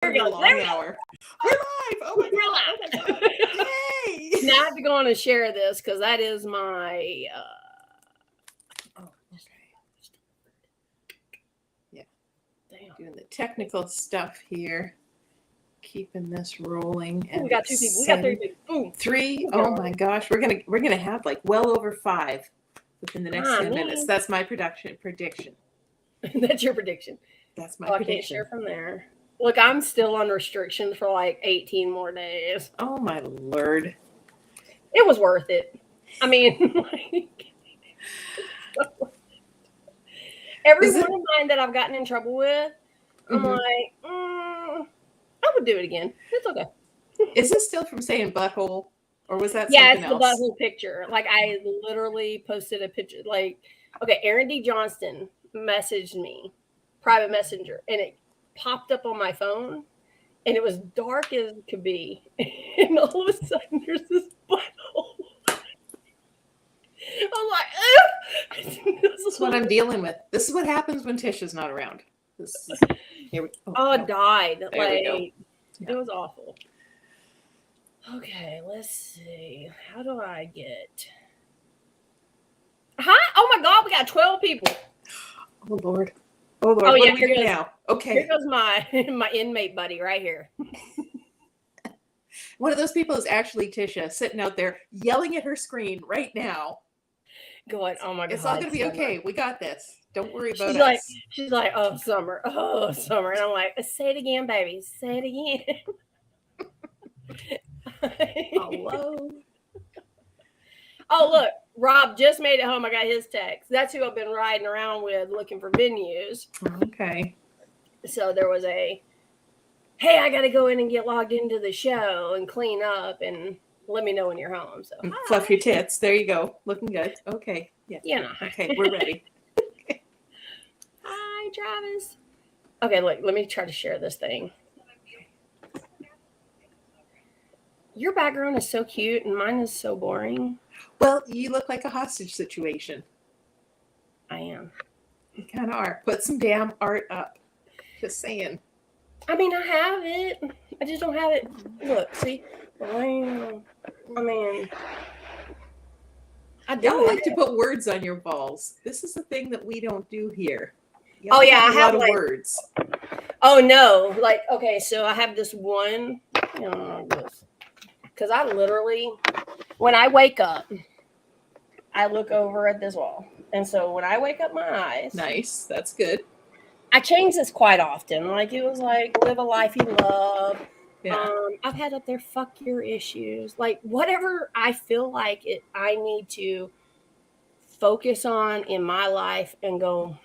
There we go. Long hour. We're live. Oh my god. Yay. Now I have to go on and share this because that is my. Yeah. Damn. Doing the technical stuff here. Keeping this rolling. And we got 2 people. We got 3 people. Boom. 3. Oh my gosh. We're gonna have like well over 5 within the next 10 minutes. That's my prediction. That's your prediction. That's my prediction. I can't share from there. Look, I'm still on restrictions for like 18 more days. Oh my lord. It was worth it. I mean, every one of mine that I've gotten in trouble with, I'm like, I would do it again. It's okay. Is this still from saying butthole? Or was that something else? Yeah, it's the butthole picture. Like, I literally posted a picture. Like, okay, Aaron D. Johnston messaged me, private messenger, and it popped up on my phone, and it was dark as it could be. And all of a sudden, there's this butthole. I'm like, this is what I'm dealing with. This is what happens when Tisha's not around. I died. Like, it was awful. Okay, let's see. How do I get? Hi! Oh my God, we got 12 people. Oh Lord. Oh Lord. Oh yeah, here goes now. Okay. Here goes my inmate buddy right here. One of those people is actually Tisha sitting out there yelling at her screen right now. Going, oh my God. It's all gonna be okay. We got this. Don't worry about us. She's like, oh Summer. And I'm like, say it again, baby. Say it again. Hello. Oh, look, Rob just made it home. I got his text. That's who I've been riding around with looking for venues. Okay. So there was hey, I got to go in and get logged into the show and clean up and let me know when you're home. So fluff your tits. There you go. Looking good. Okay. Yeah. You know. Okay, we're ready. Hi, Travis. Okay, look, let me try to share this thing. Your background is so cute and mine is so boring. Well, you look like a hostage situation. I am. You kind of are. Put some damn art up. Just saying. I mean, I have it. I just don't have it. Look, see? I mean, I don't like to put words on your balls. This is the thing that we don't do here. Oh, yeah. I have a lot of words. Oh, no. Like, okay, so I have this one. Because I literally, when I wake up, I look over at this wall. And so when I wake up my eyes. Nice. That's good. I change this quite often. Like, it was like, live a life you love. Yeah. I've had up there, fuck your issues. Like, whatever I feel like I need to focus on in my life and go,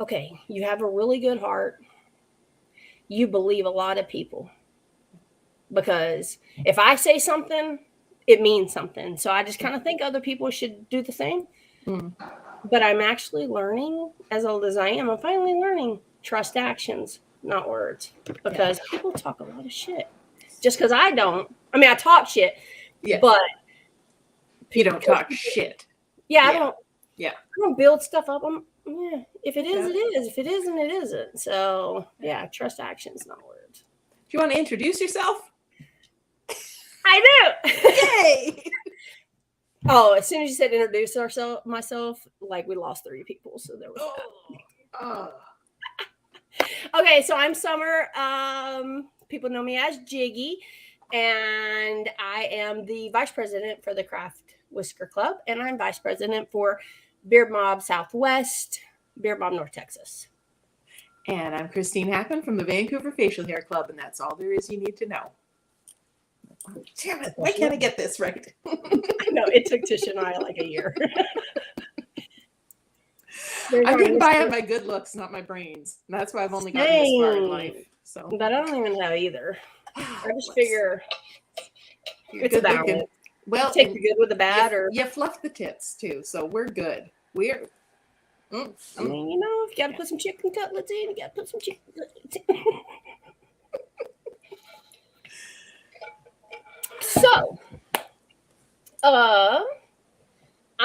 okay, you have a really good heart. You believe a lot of people. Because if I say something, it means something. So I just kind of think other people should do the same. But I'm actually learning, as old as I am, I'm finally learning trust actions, not words. Because people talk a lot of shit. Just because I don't. I mean, I talk shit. Yeah. But you don't talk shit. Yeah, I don't. Yeah. I don't build stuff up. If it is, it is. If it isn't, it isn't. So, yeah, trust actions, not words. Do you want to introduce yourself? I do. Yay! Oh, as soon as you said introduce myself, like we lost 3 people. So there was that. Okay, so I'm Summer. People know me as Jiggy. And I am the vice president for the Craft Whisker Club. And I'm vice president for Beard Mob Southwest, Beard Mob North Texas. And I'm Christine Hackman from the Vancouver Facial Hair Club. And that's all there is you need to know. Damn it, why can't I get this right? No, it took Tisha and I like a year. I'm getting by on my good looks, not my brains. And that's why I've only gotten this far in life. So. But I don't even have either. I just figure it's a balance. Well, take the good with the bad, or you fluff the tits too, so we're good. We're. I mean, you know, if you got to put some chicken cutlets in, you got to put some chicken cutlets in. So, I'm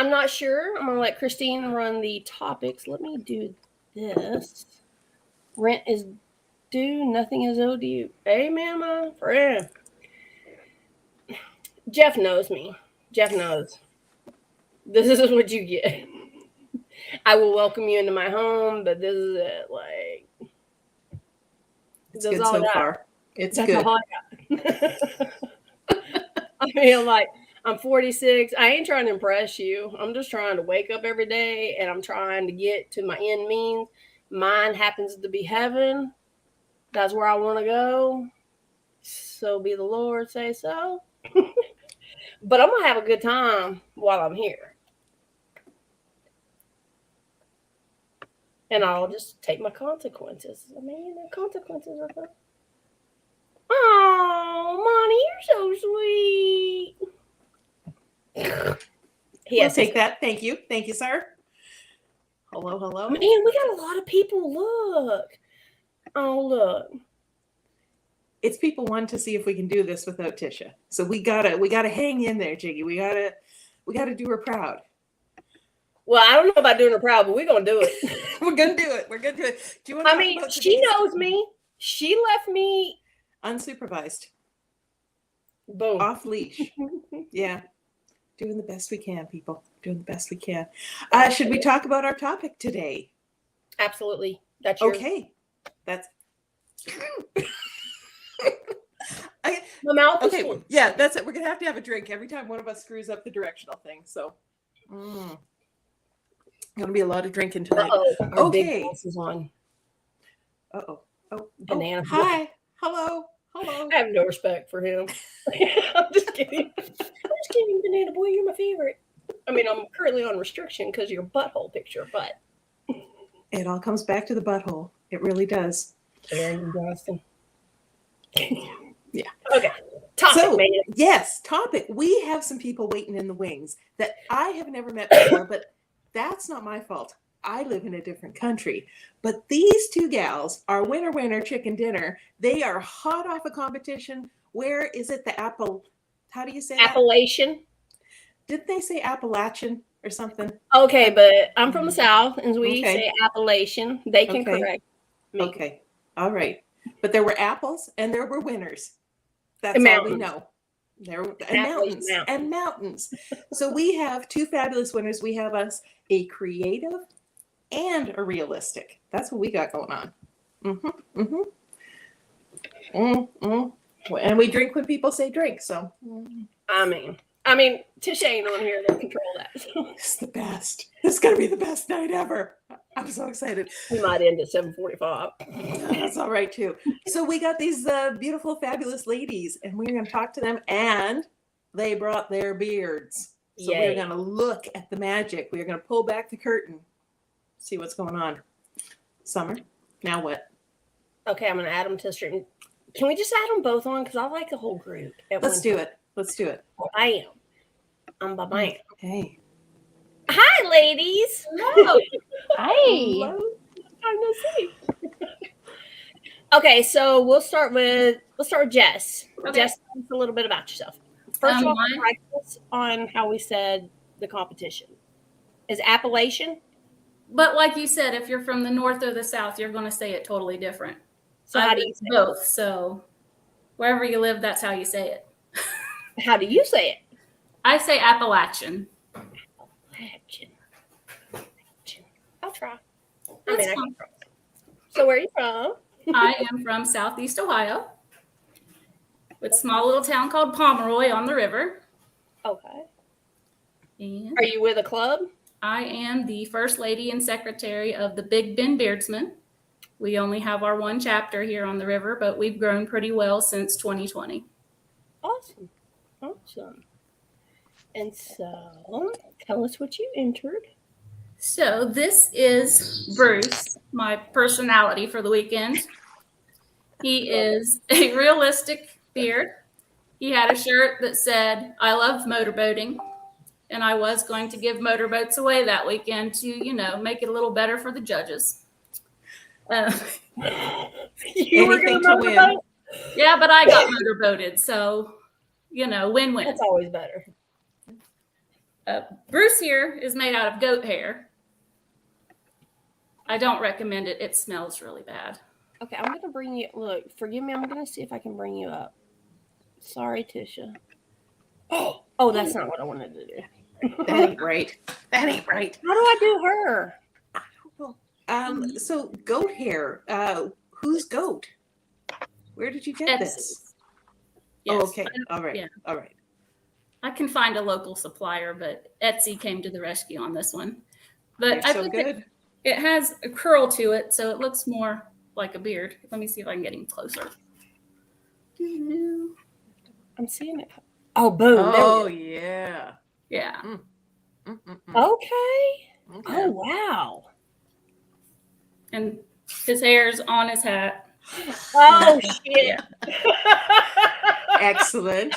not sure. I'm going to let Christine run the topics. Let me do this. Rent is do, nothing is owed to you. Amen, my friend. Jeff knows me. Jeff knows. This is what you get. I will welcome you into my home, but this is it. Like, It's good so far. It's good. All I got. I mean, I'm 46. I ain't trying to impress you. I'm just trying to wake up every day, and I'm trying to get to my end means. Mine happens to be heaven. That's where I want to go. So be the Lord, say so. But I'm going to have a good time while I'm here. And I'll just take my consequences. I mean, the consequences are fun. Oh, Monty, you're so sweet. We'll take that. Thank you. Thank you, sir. Hello, hello. Man, we got a lot of people. Look. Oh, look. It's people wanting to see if we can do this without Tisha. So we gotta hang in there, Jiggy. We gotta do her proud. Well, I don't know about doing her proud, but we're gonna do it. We're gonna do it. We're gonna do it. Do you want to talk about she knows me. She left me unsupervised. Boom. Off leash. Yeah. Doing the best we can, people. Doing the best we can. Should we talk about our topic today? Absolutely. That's okay. That's my mouth is okay. full. Yeah, that's it. We're gonna have to have a drink every time one of us screws up the directional thing. So gonna be a lot of drinking tonight. Our big boss is on. Oh, banana. Hi. Hello. I have no respect for him. I'm just kidding. Banana boy, you're my favorite. I mean, I'm currently on restriction because of your butthole picture, but it all comes back to the butthole. It really does. Aaron Johnston. Yeah. Okay. Topic. We have some people waiting in the wings that I have never met before, but that's not my fault. I live in a different country. But these two gals are winner chicken dinner. They are hot off a competition. Where is it? The Apple. How do you say Appalachian? Didn't they say Appalachian or something? Okay, but I'm from the South, and we say Appalachian. They can correct me. Okay. All right. But there were apples and there were winners. That's all we know. There were mountains. So we have two fabulous winners. We have a creative and a realistic. That's what we got going on. And we drink when people say drink. So I mean, Tish ain't on here to control that. It's the best. This is gonna be the best night ever. I'm so excited. We might end at 7:45. That's all right too. So we got these beautiful, fabulous ladies, and we're going to talk to them. And they brought their beards. So we're going to look at the magic. We're going to pull back the curtain, see what's going on. Summer, now what? Okay, I'm going to add them to the stream. Can we just add them both on? Because I like the whole group. Let's do it. I am. I'm Bam. Hey. Hi, ladies. Hello. Hi. Hello. I'm gonna see. Okay, so we'll start with Jess. Okay. Jess, tell us a little bit about yourself. First of all, correct us on how we said the competition. Is Appalachian? But like you said, if you're from the north or the south, you're going to say it totally different. So how do you say both? It? So wherever you live, that's how you say it. How do you say it? I say Appalachian. I'll try. That's fine. So where are you from? I am from Southeast Ohio. With a small little town called Pomeroy on the river. Okay. And are you with a club? I am the first lady and secretary of the Big Bend Beardsmen. We only have our one chapter here on the river, but we've grown pretty well since 2020. Awesome. And so, tell us what you entered. So this is Bruce, my personality for the weekend. He is a realistic beard. He had a shirt that said, "I love motorboating." And I was going to give motorboats away that weekend to, make it a little better for the judges. You were going to win. Yeah, but I got motorboated. So, win-win. That's always better. Bruce here is made out of goat hair. I don't recommend it. It smells really bad. Okay, I'm gonna bring you. Look, forgive me. I'm gonna see if I can bring you up. Sorry, Tisha. Oh, that's not what I wanted to do. That ain't right. That ain't right. How do I do her? So goat hair. Who's goat? Where did you get this? Etsy's. Oh, Yes. okay. All right. Yeah. All right. I can find a local supplier, but Etsy came to the rescue on this one. But They're I so think good. it has a curl to it, so it looks more like a beard. Let me see if I can get him closer. I'm seeing it. Oh, boom. Oh, yeah. Yeah. Okay. Okay. Oh, wow. And his hair's on his hat. Oh, shit. Excellent.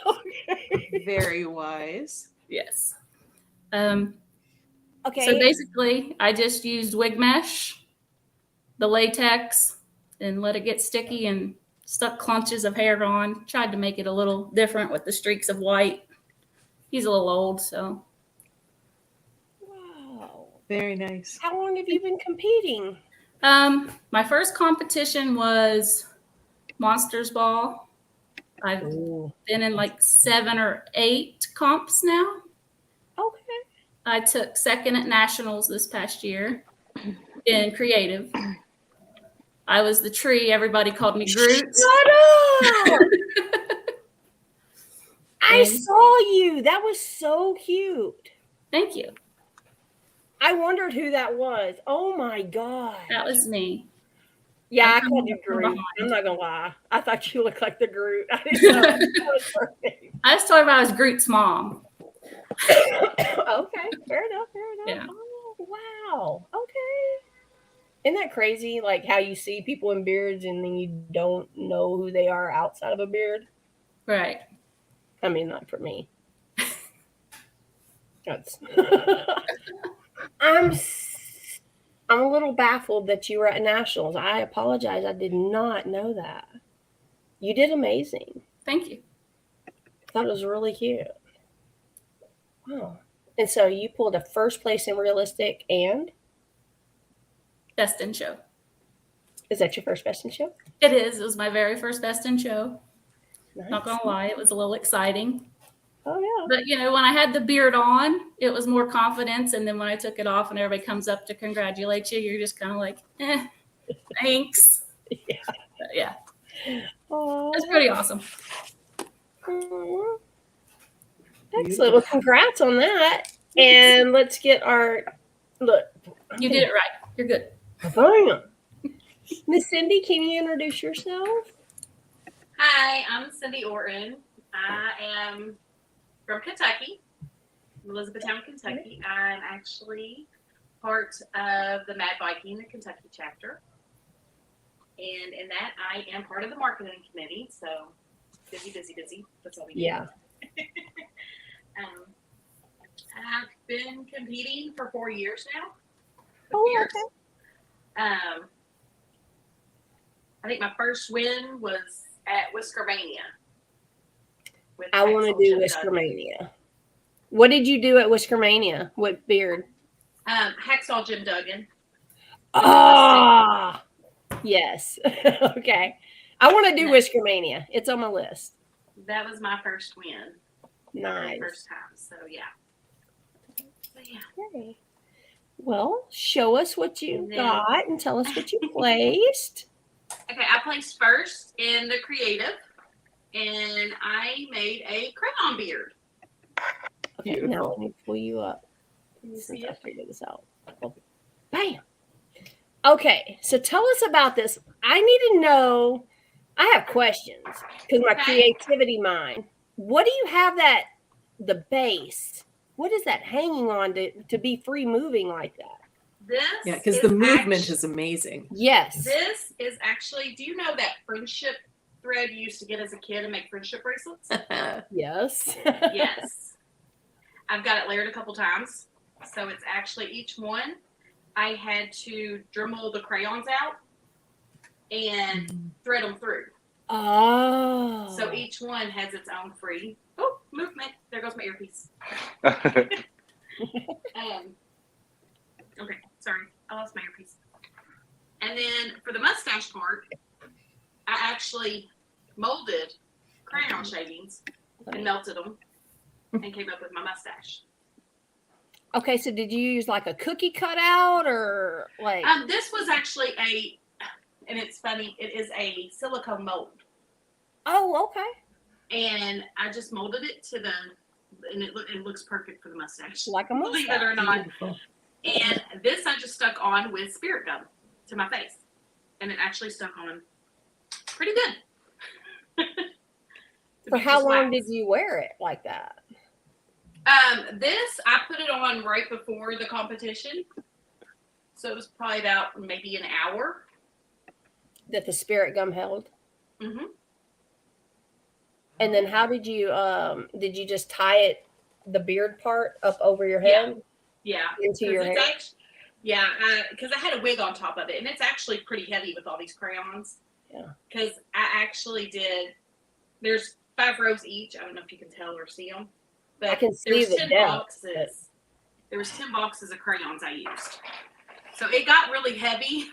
Okay. Very wise. Yes. Okay. So basically, I just used wig mesh, the latex, and let it get sticky and stuck clunches of hair on. Tried to make it a little different with the streaks of white. He's a little old, so. Wow. Very nice. How long have you been competing? My first competition was Monsters Ball. I've been in like 7 or 8 comps now. Okay. I took second at nationals this past year in creative. I was the tree. Everybody called me Groot. Shut up! I saw you. That was so cute. Thank you. I wondered who that was. Oh my god. That was me. Yeah, I called you Groot. I'm not gonna lie. I thought you looked like the Groot. I didn't know. That was perfect. I just told him I was Groot's mom. Okay, fair enough. Yeah. Oh, wow. Okay. Isn't that crazy? Like how you see people in beards and then you don't know who they are outside of a beard? Right. I mean, not for me. That's. I'm a little baffled that you were at nationals. I apologize. I did not know that. You did amazing. Thank you. I thought it was really cute. Wow. And so you pulled a first place in realistic and Best in show. is that your first best in show? It is. It was my very first best in show. Nice. Not gonna lie, it was a little exciting. Oh yeah. But when I had the beard on, it was more confidence. And then when I took it off and everybody comes up to congratulate you, you're just kind of like, thanks. Yeah. But yeah. Oh, It's pretty awesome. Excellent. Well, congrats on that. And let's get our look. You did it right. You're good. Bam. Miss Cindy, can you introduce yourself? Hi, I'm Cindy Orton. I am from Kentucky, Elizabethtown, Kentucky. I'm actually part of the Mad Viking, the Kentucky chapter. And in that, I am part of the marketing committee. So busy. That's all we do. Yeah. I've been competing for 4 years now. Oh, okay. I think my first win was at Whisker Mania. I want to do Whisker Mania. What did you do at Whisker Mania? What beard? Hacksaw Jim Duggan. Ah, yes. Okay. I want to do Whisker Mania. It's on my list. That was my first win. Nice. First time. So yeah. Okay. Well, show us what you got and tell us what you placed. Okay, I placed first in the creative, and I made a crayon beard. Okay, now let me pull you up. Can you see I it? figure this out. Bam. Okay, so tell us about this. I need to know. I have questions because my creativity mind. What do you have the base? What is that hanging on to be free moving like that? This because the movement is amazing. Yes. This is actually, do you know that friendship thread you used to get as a kid and make friendship bracelets? Yes. Yes. I've got it layered a couple times. So it's actually each one, I had to Dremel the crayons out and thread them through. Oh. So each one has its own free movement. There goes my earpiece. Okay, sorry. I lost my earpiece. And then for the mustache part, I actually molded crayon shavings and melted them and came up with my mustache. Okay, so did you use like a cookie cutout or like? This was actually and it's funny, it is a silicone mold. Oh, okay. And I just molded it and it looks perfect for the mustache. Like a mustache. Believe it or not. Beautiful. And this I just stuck on with spirit gum to my face. And it actually stuck on pretty good. For how long did you wear it like that? This, I put it on right before the competition. So it was probably about maybe an hour. That the spirit gum held? Mm-hmm. And then how did you just tie it, the beard part, up over your head? Yeah. Into your hair? Yeah, because I had a wig on top of it. And it's actually pretty heavy with all these crayons. Yeah. Because I actually there's 5 rows each. I don't know if you can tell or see them. But I can there was see 10 the depth, boxes. There was 10 boxes of crayons I used. So it got really heavy.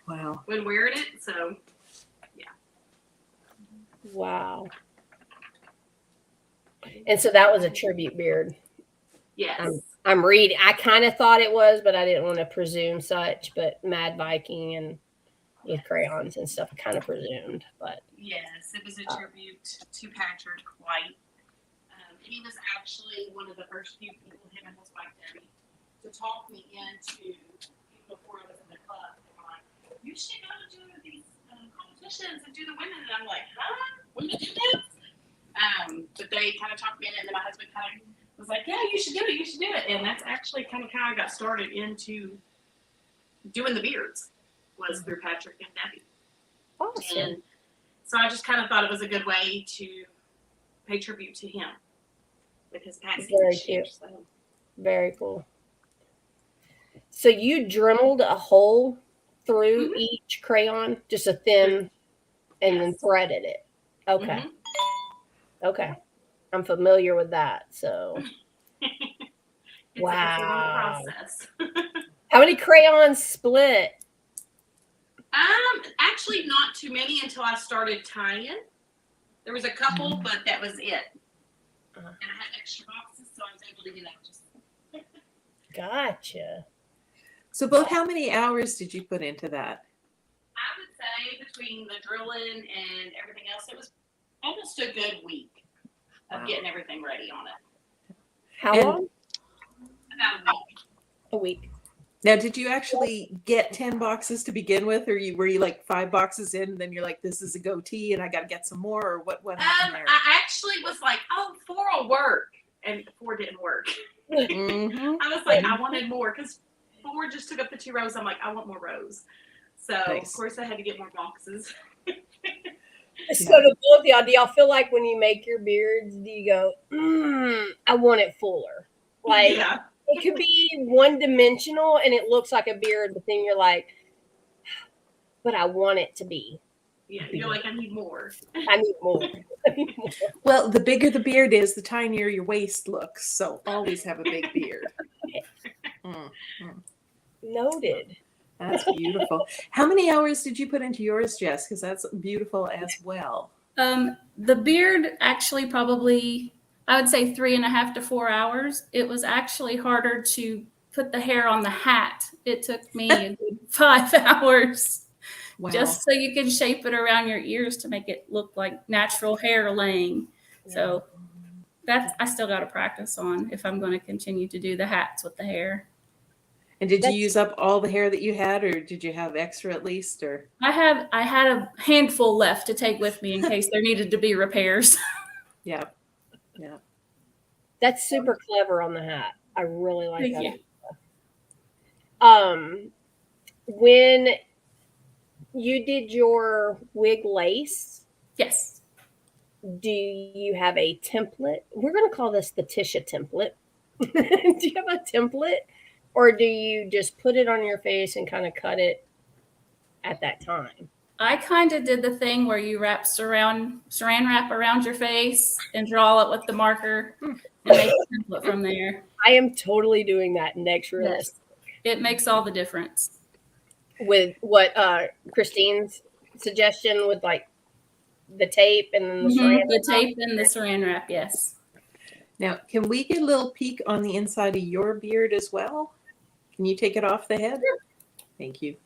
Wow. When wearing it. So, yeah. Wow. And so that was a tribute beard. Yes. I'm reading. I kind of thought it was, but I didn't want to presume such. But Mad Viking and with crayons and stuff, kind of presumed. But yes, it was a tribute to Patrick White. He was actually one of the first few people, him and his wife Debbie, to talk me into, before I was in the club, they were like, you should go to these competitions and do the women. And I'm like, huh? Women do this? But they kind of talked me in it, and then my husband kind of was like, yeah, you should do it, you should do it. And that's actually kind of how I got started into doing the beards, was through Patrick and Debbie. awesome. And so I just kind of thought it was a good way to pay tribute to him with his passing Very this year. cute. So. Very cool. So you dremeled a hole through Mhm. each crayon, just a thin, and then threaded it. Okay. Mhm. Okay. I'm familiar with that. So It's Wow. a process. how many crayons split? Actually not too many until I started tying. There was a couple, but that was it. And I had extra boxes, so I was able to get out just. Gotcha. So, about how many hours did you put into that? I would say between the drilling and everything else, it was almost a good week of Wow. getting everything ready on it. How And- long? About a week. A week. Now, did you actually get 10 boxes to begin with, or were you like 5 boxes in, and then you're like, this is a goatee, and I got to get some more, or what happened there? I actually was like, oh, 4 will work, and 4 didn't work. Mhm. I was like, I wanted more because 4 just took up the 2 rows. I'm like, I want more rows. So Nice. of course I had to get more boxes. So to both of y'all, do y'all feel like when you make your beards, do you go, I want it fuller? Like Yeah. it could be one dimensional and it looks like a beard, but then you're like, but I want it to be. Yeah. You're like, I need more. I need more. I need more. Well, the bigger the beard is, the tinier your waist looks. So always have a big beard. Mm, Noted. that's beautiful. How many hours did you put into yours, Jess? Because that's beautiful as well. The beard actually probably, I would say 3.5 to 4 hours. It was actually harder to put the hair on the hat. It took me a good 5 hours. Wow. Just so you can shape it around your ears to make it look like natural hair laying. So that's, I still got to practice on if I'm going to continue to do the hats with the hair. And did you use up all the hair that you had, or did you have extra at least? Or I had a handful left to take with me in case there needed to be repairs. yeah. That's super clever on the hat. I really like Thank that. you. When you did your wig lace, Yes. do you have a template? We're going to call this the Tisha template. Do you have a template? Or do you just put it on your face and kind of cut it at that time? I kind of did the thing where you wrap saran wrap around your face and draw it with the marker and make a template from there. I am totally doing that next release. Yes. It makes all the difference. with what Christine's suggestion with like the tape and then the saran The tape and the saran wrap, yes. Now, can we get a little peek on the inside of your beard as well? Can you take it off the head? Thank you.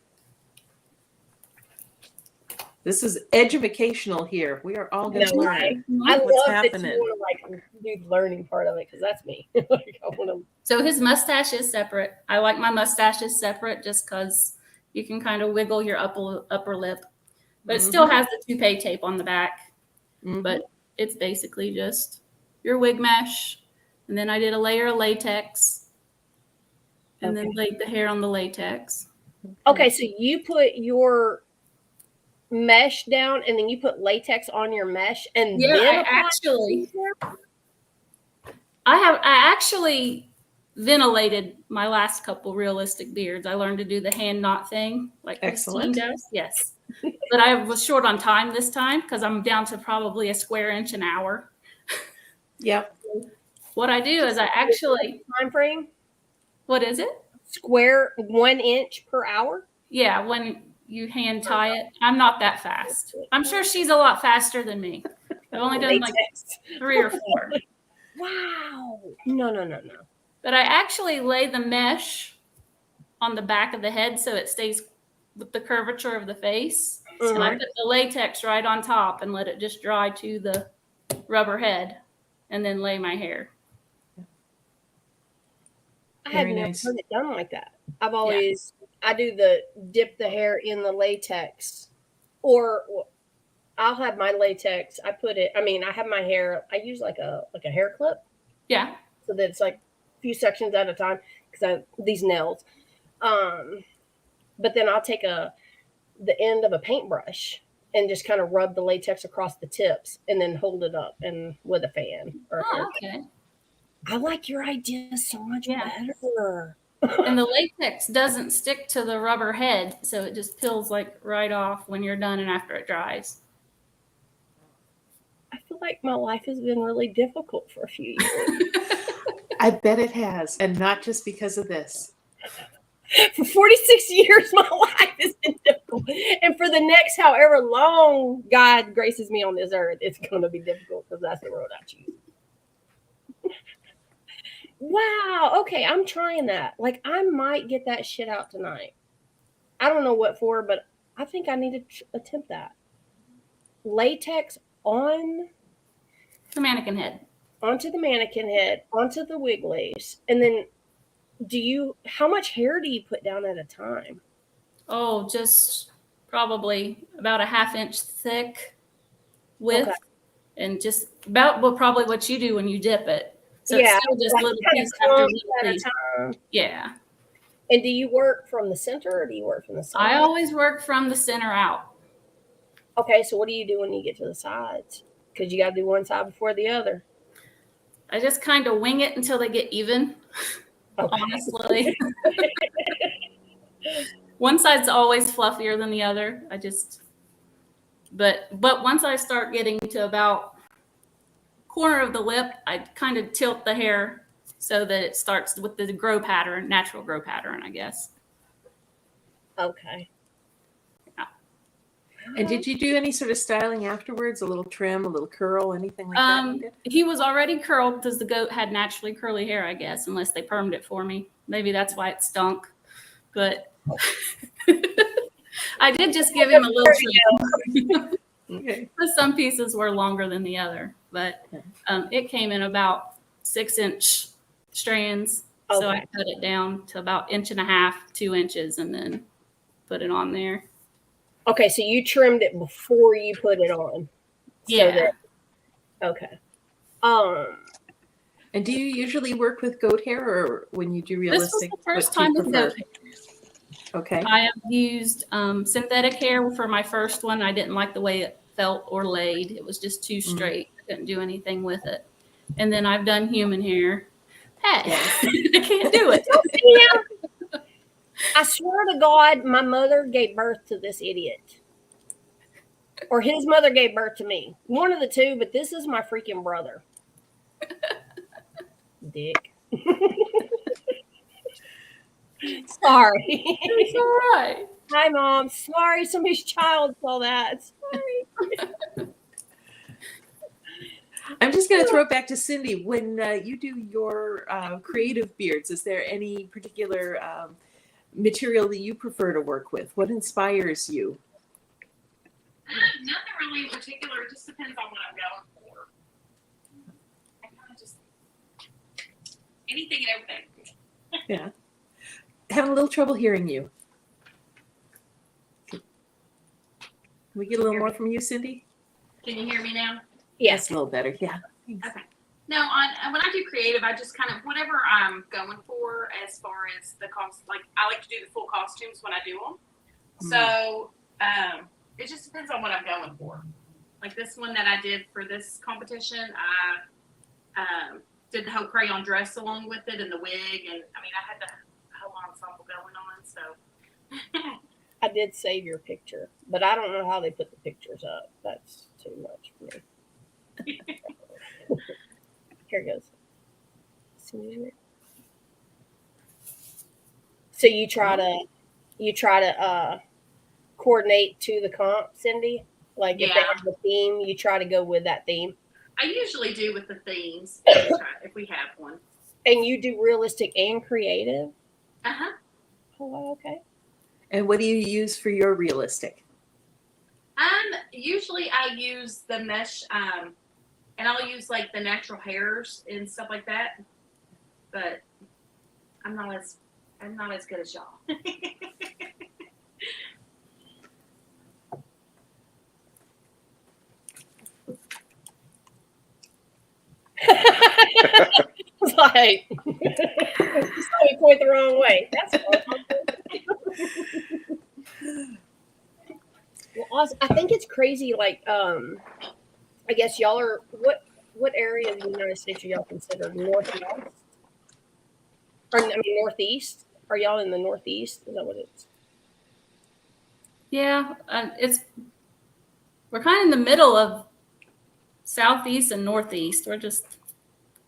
This is educational here. We are all going to learn. I what's love happening. that you want to like do the learning part of it because that's me. Like, I want to. So his mustache is separate. I like my mustaches separate just because you can kind of wiggle your upper lip. But it still has the toupee tape on the back. But it's basically just your wig mesh. And then I did a layer of latex. And then laid the hair on the latex. Okay, so you put your mesh down and then you put latex on your mesh and then I actually ventilated my last couple realistic beards. I learned to do the hand knot thing like Christine does. Yes. But I was short on time this time because I'm down to probably a square inch an hour. Yep. What I do is I actually time frame. What is it? Square 1 inch per hour? Yeah, when you hand tie it. I'm not that fast. I'm sure she's a lot faster than me. I've only done like 3 or 4. Wow. No. But I actually lay the mesh on the back of the head so it stays with the curvature of the face. And I put the latex right on top and let it just dry to the rubber head and then lay my hair. I have never heard it done like that. I've always, I do the dip the hair in the latex, or I'll have my latex. I put it, I have my hair, I use like a hair clip. Yeah. So that it's like a few sections at a time because I have these nails. But then I'll take the end of a paintbrush and just kind of rub the latex across the tips and then hold it up and with a fan. Okay. I like your idea so much better. And the latex doesn't stick to the rubber head, so it just peels like right off when you're done and after it dries. I feel like my life has been really difficult for a few years. I bet it has, and not just because of this. For 46 years, my life has been difficult. And for the next however long God graces me on this earth, it's going to be difficult because that's the road I choose. Wow. Okay, I'm trying that. Like, I might get that shit out tonight. I don't know what for, but I think I need to attempt that. Latex on the mannequin head. Onto the mannequin head, onto the wig lace. And then how much hair do you put down at a time? Oh, just probably about a ½ inch thick width. Okay. And just about probably what you do when you dip it. So it's still just little piece after little piece. Yeah. And do you work from the center or do you work from the side? I always work from the center out. Okay, so what do you do when you get to the sides? Because you got to do one side before the other. I just kind of wing it until they get even, honestly. One side's always fluffier than the other. But once I start getting to about corner of the lip, I kind of tilt the hair so that it starts with the natural grow pattern, I guess. Okay. Yeah. And did you do any sort of styling afterwards? A little trim, a little curl, anything like that? He was already curled because the goat had naturally curly hair, I guess, unless they permed it for me. Maybe that's why it stunk. But I did just give him a little trim. Okay. Some pieces were longer than the other, but it came in about 6-inch strands. Okay. So I cut it down to about 1.5 inches, 2 inches, and then put it on there. Okay, so you trimmed it before you put it on. Yeah. Okay. And do you usually work with goat hair, or when you do realistic? This was the first time with goat hair. Okay. I have used synthetic hair for my first one. I didn't like the way it felt or laid. It was just too straight. I couldn't do anything with it. And then I've done human hair. Hey, I can't do it. I swear to God, my mother gave birth to this idiot. Or his mother gave birth to me. One of the two, but this is my freaking brother. Dick. Sorry. It's all right. Hi, Mom. Sorry, somebody's child saw that. Sorry. I'm just going to throw it back to Cindy. When you do your creative beards, is there any particular material that you prefer to work with? What inspires you? Nothing really in particular. It just depends on what I'm going for. I kind of just anything and everything. Yeah. Having a little trouble hearing you. Can we get a little more from you, Cindy? Can you hear me now? Yes, a little better. Yeah. Thanks. Okay. No, when I do creative, I just kind of whatever I'm going for as far as the cost. Like I like to do the full costumes when I do them. So it just depends on what I'm going for. Like this one that I did for this competition, I did the whole crayon dress along with it and the wig, and I mean I had the whole ensemble going on. So I did save your picture, but I don't know how they put the pictures up. That's too much for me. Here it goes. So you try to coordinate to the comp, Cindy? Like if they have a theme, you try to go with that theme? I usually do with the themes if we have one. And you do realistic and creative? Uh-huh. Oh, okay. And what do you use for your realistic? Usually I use the mesh, and I'll use like the natural hairs and stuff like that. But I'm not as good as y'all. It's like, you saw me point the wrong way. That's well, I think it's crazy. Like, I guess y'all are what area of the United States are y'all considered northwest? Or I mean northeast? Are y'all in the northeast? Is that what it's? Yeah, we're kind of in the middle of southeast and northeast. We're just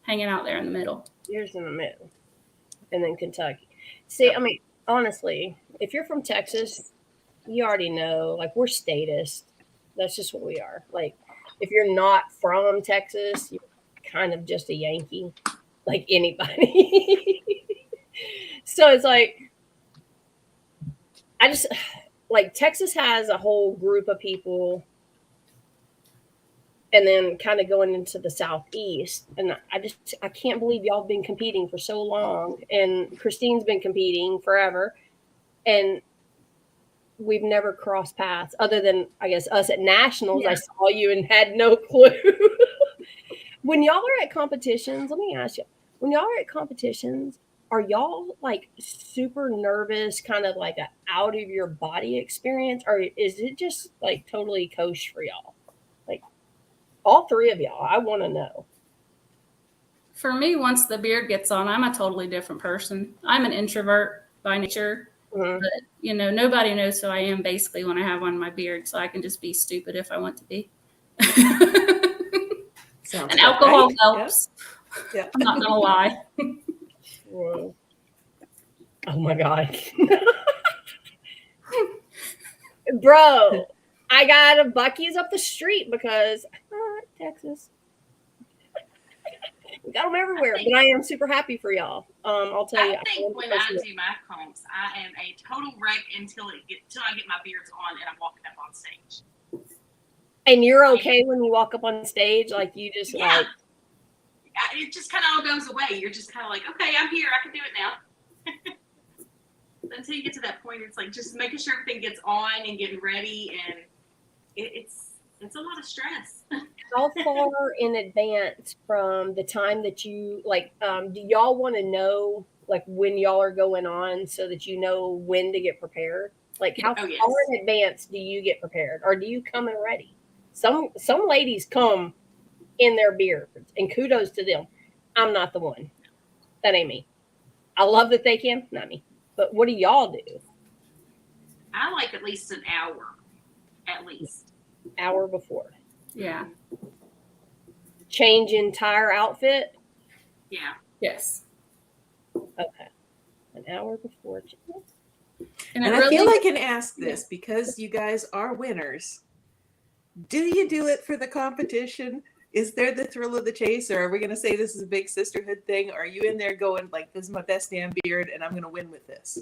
hanging out there in the middle. Yours in the middle, and then Kentucky. See, I mean, honestly, if you're from Texas, you already know. Like we're statist. That's just what we are. Like if you're not from Texas, you're kind of just a Yankee, like anybody. So it's like I just like Texas has a whole group of people. And then kind of going into the southeast, and I can't believe y'all been competing for so long, and Christine's been competing forever, and we've never crossed paths other than I guess us at nationals. Yeah. I saw you and had no clue. When y'all are at competitions, let me ask you: when y'all are at competitions, are y'all like super nervous, kind of like a out of your body experience, or is it just like totally kosher for y'all? All three of y'all, I want to know. For me, once the beard gets on, I'm a totally different person. I'm an introvert by nature, but nobody knows who I am basically when I have on my beard, so I can just be stupid if I want to be. And alcohol helps. Yeah. I'm not gonna lie. Whoa. Oh my God. Bro, I got a Buc-ee's up the street because Texas. We got them everywhere, but I am super happy for y'all. I'll tell you. I think when I do my comps, I am a total wreck until I get my beards on and I'm walking up on stage. And you're okay when you walk up on stage, like you just like. It just kind of all goes away. You're just kind of like, okay, I'm here. I can do it now. Until you get to that point, it's like just making sure everything gets on and getting ready, and it's a lot of stress. How far in advance from the time that you do y'all want to know like when y'all are going on so that you know when to get prepared? Like how far in advance do you get prepared, or do you come in ready? Some ladies come in their beards, and kudos to them. I'm not the one. That ain't me. I love that they can, not me. But what do y'all do? I like at least an hour, at least. Hour before. Yeah. Change entire outfit? Yeah. Yes. Okay. An hour before. And I feel I can ask this because you guys are winners. Do you do it for the competition? Is there the thrill of the chase, or are we going to say this is a big sisterhood thing? Or are you in there going like, this is my best damn beard and I'm going to win with this?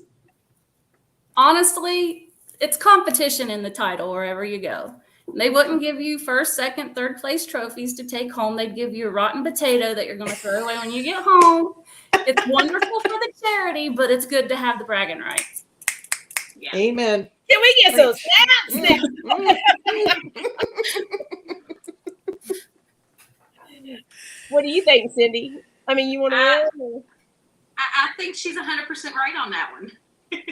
Honestly, it's competition in the title wherever you go. They wouldn't give you first, second, third place trophies to take home. They'd give you a rotten potato that you're going to throw away when you get home. It's wonderful for the charity, but it's good to have the bragging rights. Yeah. Amen. Can we get some snaps now? What do you think, Cindy? I mean, you want to win? I think she's 100% right on that one.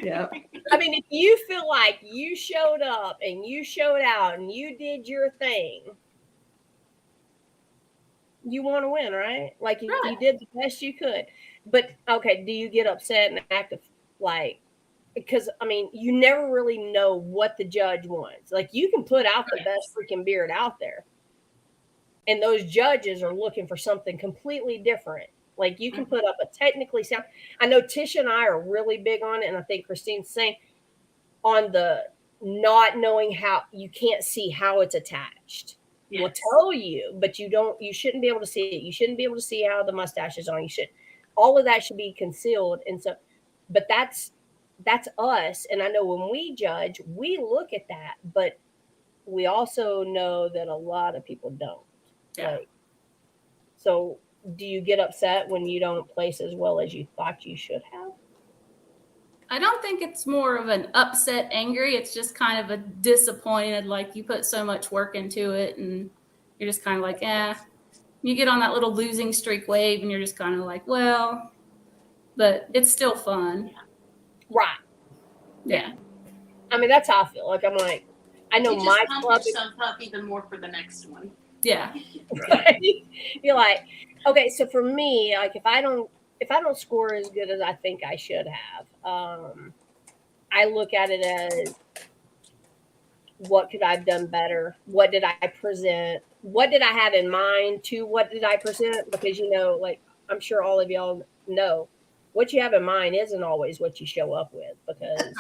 Yeah. I mean, if you feel like you showed up and you showed out and you did your thing, you want to win, right? Like you did the best you could. But okay, do you get upset and act like, because I mean, you never really know what the judge wants. Like you can put out the best freaking beard out there, and those judges are looking for something completely different. Like you can put up a technically sound. I know Tish and I are really big on it, and I think Christine's saying on the not knowing how, you can't see how it's attached. Yes. We'll tell you, but you shouldn't be able to see it. You shouldn't be able to see how the mustache is on. All of that should be concealed. And so, but that's us. And I know when we judge, we look at that, but we also know that a lot of people don't. Yeah. Like, so do you get upset when you don't place as well as you thought you should have? I don't think it's more of an upset, angry. It's just kind of a disappointed, like you put so much work into it and you're just kind of like, you get on that little losing streak wave and you're just kind of like, well, but it's still fun. Right. Yeah. I mean, that's how I feel. Like, I'm like, I know you my just club. Yourself up even more for the next one. Yeah. You're like, okay, so for me, like if I don't score as good as I think I should have, I look at it as what could I have done better? What did I present? What did I have in mind to what did I present? Because, like I'm sure all of y'all know, what you have in mind isn't always what you show up with, because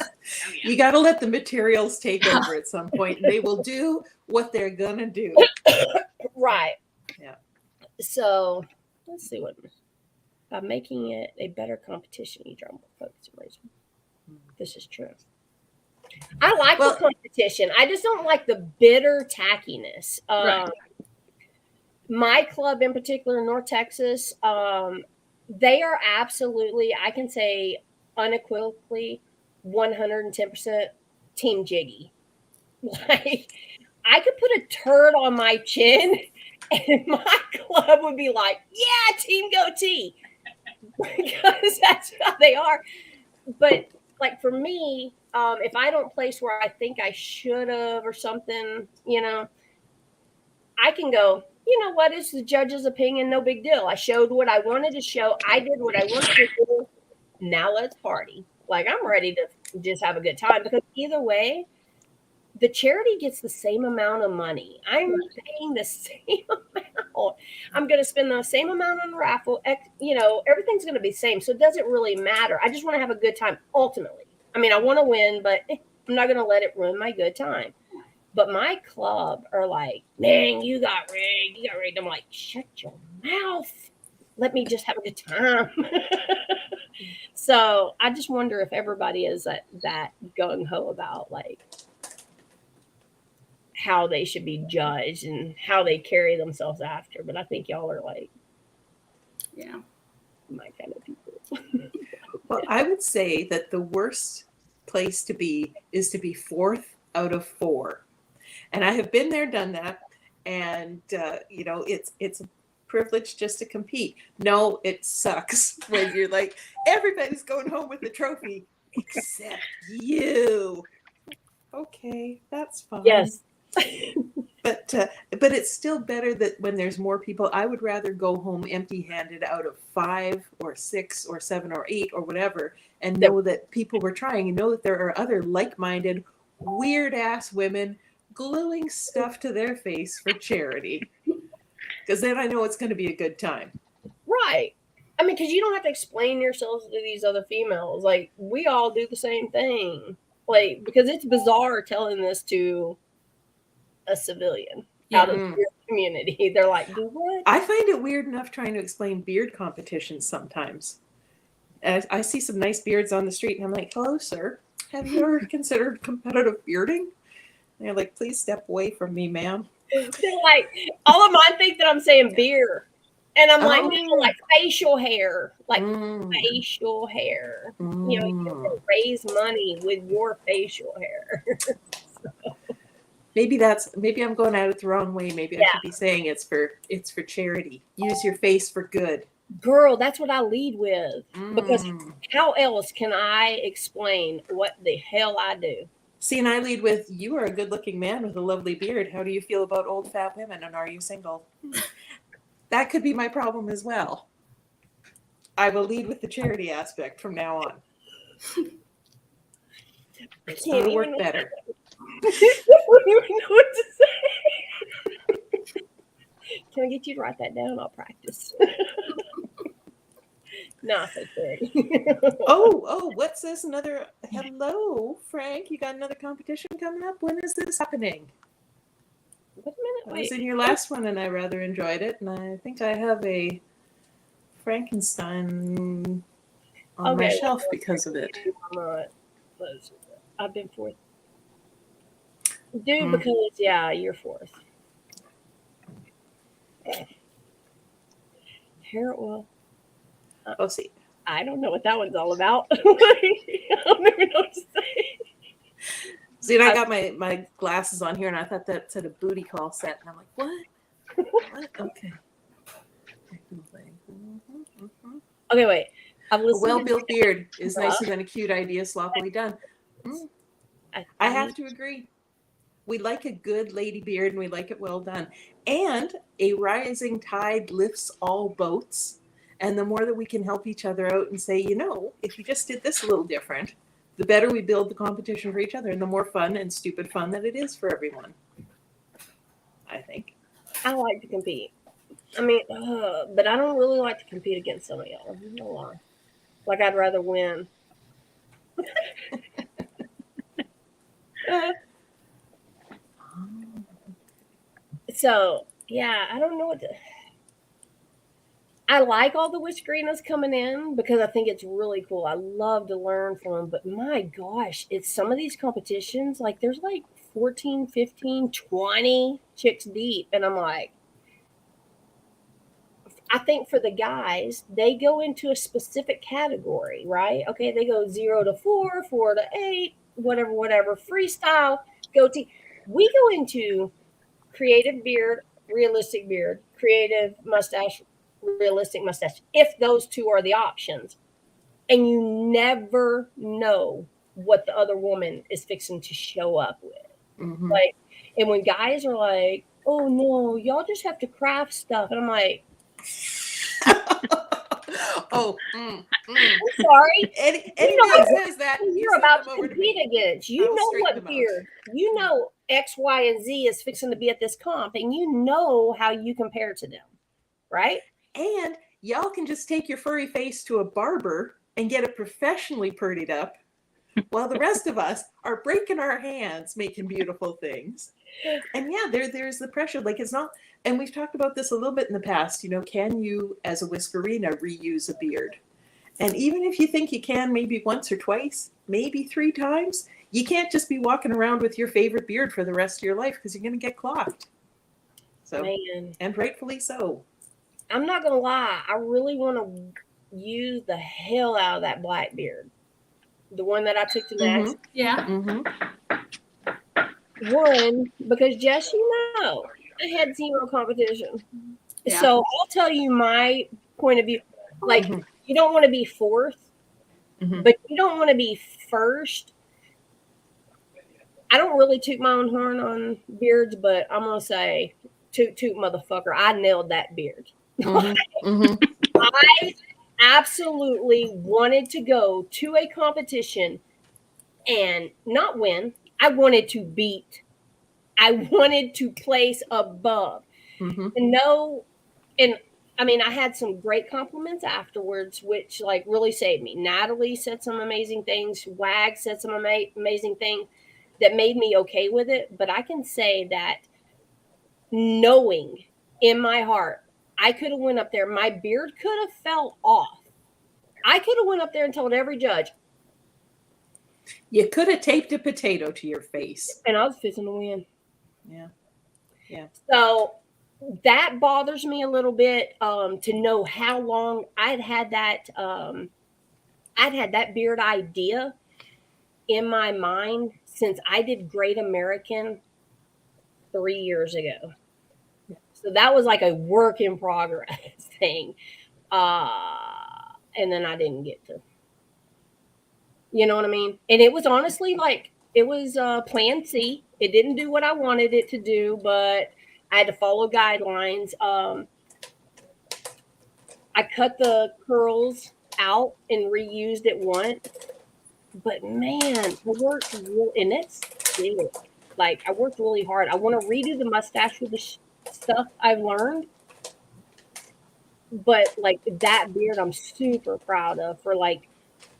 you got to let the materials take over at some point, and they will do what they're going to do. Right. Yeah. So let's see what by making it a better competition, you draw more focus and reason. This is true. I like the competition. I just don't like the bitter tackiness. My club in particular, North Texas, they are absolutely, I can say unequivocally, 110% Team Jiggy. Like, I could put a turd on my chin and my club would be like, yeah, Team Goatee. Because that's how they are. But like for me, if I don't place where I think I should have or something, I can go, what is the judge's opinion? No big deal. I showed what I wanted to show. I did what I wanted to do. Now let's party. Like, I'm ready to just have a good time, because either way, the charity gets the same amount of money. I'm paying the same amount. I'm going to spend the same amount on the raffle. Everything's going to be the same. So it doesn't really matter. I just want to have a good time ultimately. I mean, I want to win, but I'm not going to let it ruin my good time. But my club are like, man, you got rigged. I'm like, shut your mouth. Let me just have a good time. So I just wonder if everybody is that gung-ho about like how they should be judged and how they carry themselves after. But I think y'all are like, my kind of people. Well, I would say that the worst place to be is to be 4th out of 4. And I have been there, done that. And, it's a privilege just to compete. No, it sucks when you're like, everybody's going home with the trophy except you. Okay, that's fine. Yes. But it's still better that when there's more people. I would rather go home empty-handed out of 5 or 6 or 7 or 8 or whatever, and know that people were trying, and know that there are other like-minded, weird-ass women gluing stuff to their face for charity. Because then I know it's going to be a good time. Right. I mean, because you don't have to explain yourselves to these other females. Like, we all do the same thing. Like, because it's bizarre telling this to a civilian out of the community. They're like, do what? I find it weird enough trying to explain beard competitions sometimes. I see some nice beards on the street, and I'm like, hello, sir. Have you ever considered competitive bearding? And they're like, please step away from me, ma'am. They're like, all of mine think that I'm saying beer. And I'm like, no, like facial hair. Like facial hair. You know, you can raise money with your facial hair. Maybe I'm going at it the wrong way. Maybe I should be saying it's for charity. Use your face for good. Girl, that's what I lead with. Because how else can I explain what the hell I do? See, and I lead with, you are a good-looking man with a lovely beard. How do you feel about old fat women, and are you single? That could be my problem as well. I will lead with the charity aspect from now on. It's going to work better. I don't even know what to say. Can I get you to write that down? I'll practice. No, it's okay. Oh, what's this? Another hello, Frank. You got another competition coming up? When is this happening? Wait a minute. I was in your last one and I rather enjoyed it, and I think I have a Frankenstein on my shelf because of it. I've been fourth. Dude, because you're fourth. Hair oil. See. I don't know what that one's all about. I don't even know what to say. See, and I got my glasses on here, and I thought that said a booty call set, and I'm like, what? What? Okay. Okay, wait. A well-built beard is nicer than a cute idea sloppily done. I have to agree. We like a good lady beard, and we like it well done. And a rising tide lifts all boats. And the more that we can help each other out and say, if you just did this a little different, the better we build the competition for each other, and the more fun and stupid fun that it is for everyone. I think. I like to compete. I mean, but I don't really like to compete against some of y'all. No lie. Like, I'd rather win. So, I don't know what to... I like all the Whiskerinas coming in because I think it's really cool. I love to learn from them. But my gosh, it's some of these competitions, like there's like 14, 15, 20 chicks deep. And I'm like, I think for the guys, they go into a specific category, right? Okay, they go 0 to 4, 4 to 8, whatever, freestyle, goatee. We go into creative beard, realistic beard, creative mustache, realistic mustache, if those two are the options. And you never know what the other woman is fixing to show up with. Like, and when guys are like, oh no, y'all just have to craft stuff, and I'm like, I'm sorry. Anybody says that, you're about to compete against. You know what beard. You know X, Y, and Z is fixing to be at this comp, and you know how you compare to them, right? And y'all can just take your furry face to a barber and get it professionally purdied up, while the rest of us are breaking our hands making beautiful things. And there's the pressure. Like, it's not, and we've talked about this a little bit in the past, can you, as a Whiskerina, reuse a beard? And even if you think you can maybe once or twice, maybe 3 times, you can't just be walking around with your favorite beard for the rest of your life, because you're going to get clocked. So, and rightfully so. I'm not going to lie. I really want to use the hell out of that black beard. The one that I took to Max. Yeah. One, because Jess, I had 0 competition. Yeah. So I'll tell you my point of view. Like, you don't want to be fourth, but you don't want to be first. I don't really toot my own horn on beards, but I'm going to say, toot, motherfucker. I nailed that beard. I absolutely wanted to go to a competition and not win. I wanted to beat. I wanted to place above. And I mean, I had some great compliments afterwards, which like really saved me. Natalie said some amazing things. Wag said some amazing things that made me okay with it. But I can say that knowing in my heart, I could have went up there. My beard could have fell off. I could have went up there and told every judge. You could have taped a potato to your face. And I was fixing to win. Yeah. Yeah. So that bothers me a little bit to know how long I'd had that beard idea in my mind since I did Great American 3 years ago. So that was like a work in progress thing. And then I didn't get to, you know what I mean? And it was honestly like, it was plan C. It didn't do what I wanted it to do, but I had to follow guidelines. I cut the curls out and reused it once. But man, I worked and that's it. Like I worked really hard. I want to redo the mustache with the stuff I've learned. But like that beard, I'm super proud of for like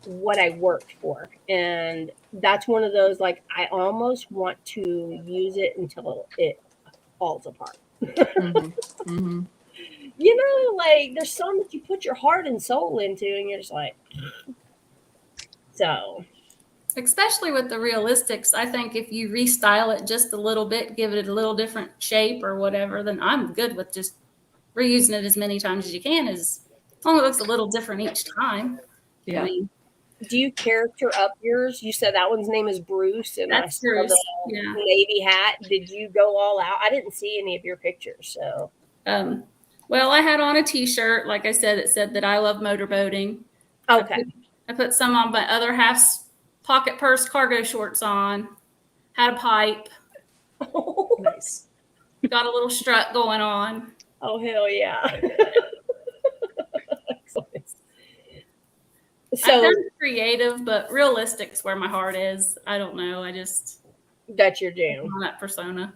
what I worked for. And that's one of those, like, I almost want to use it until it falls apart. Mm-hmm. Mm-hmm. You know, like there's some that you put your heart and soul into and you're just like, so. Especially with the realistics, I think if you restyle it just a little bit, give it a little different shape or whatever, then I'm good with just reusing it as many times as you can, as long as it looks a little different each time. Yeah. I mean, do you character up yours? You said that one's name is Bruce, and that's Bruce. Yeah. Navy hat. Did you go all out? I didn't see any of your pictures, so. Well, I had on a T-shirt, like I said, it said that I love motorboating. Okay. I put some on my other half's pocket purse cargo shorts on. Had a pipe. Nice. Got a little strut going on. Oh hell yeah! So I've done creative, but realistic's where my heart is. I don't know. I just that's your jam. on that persona.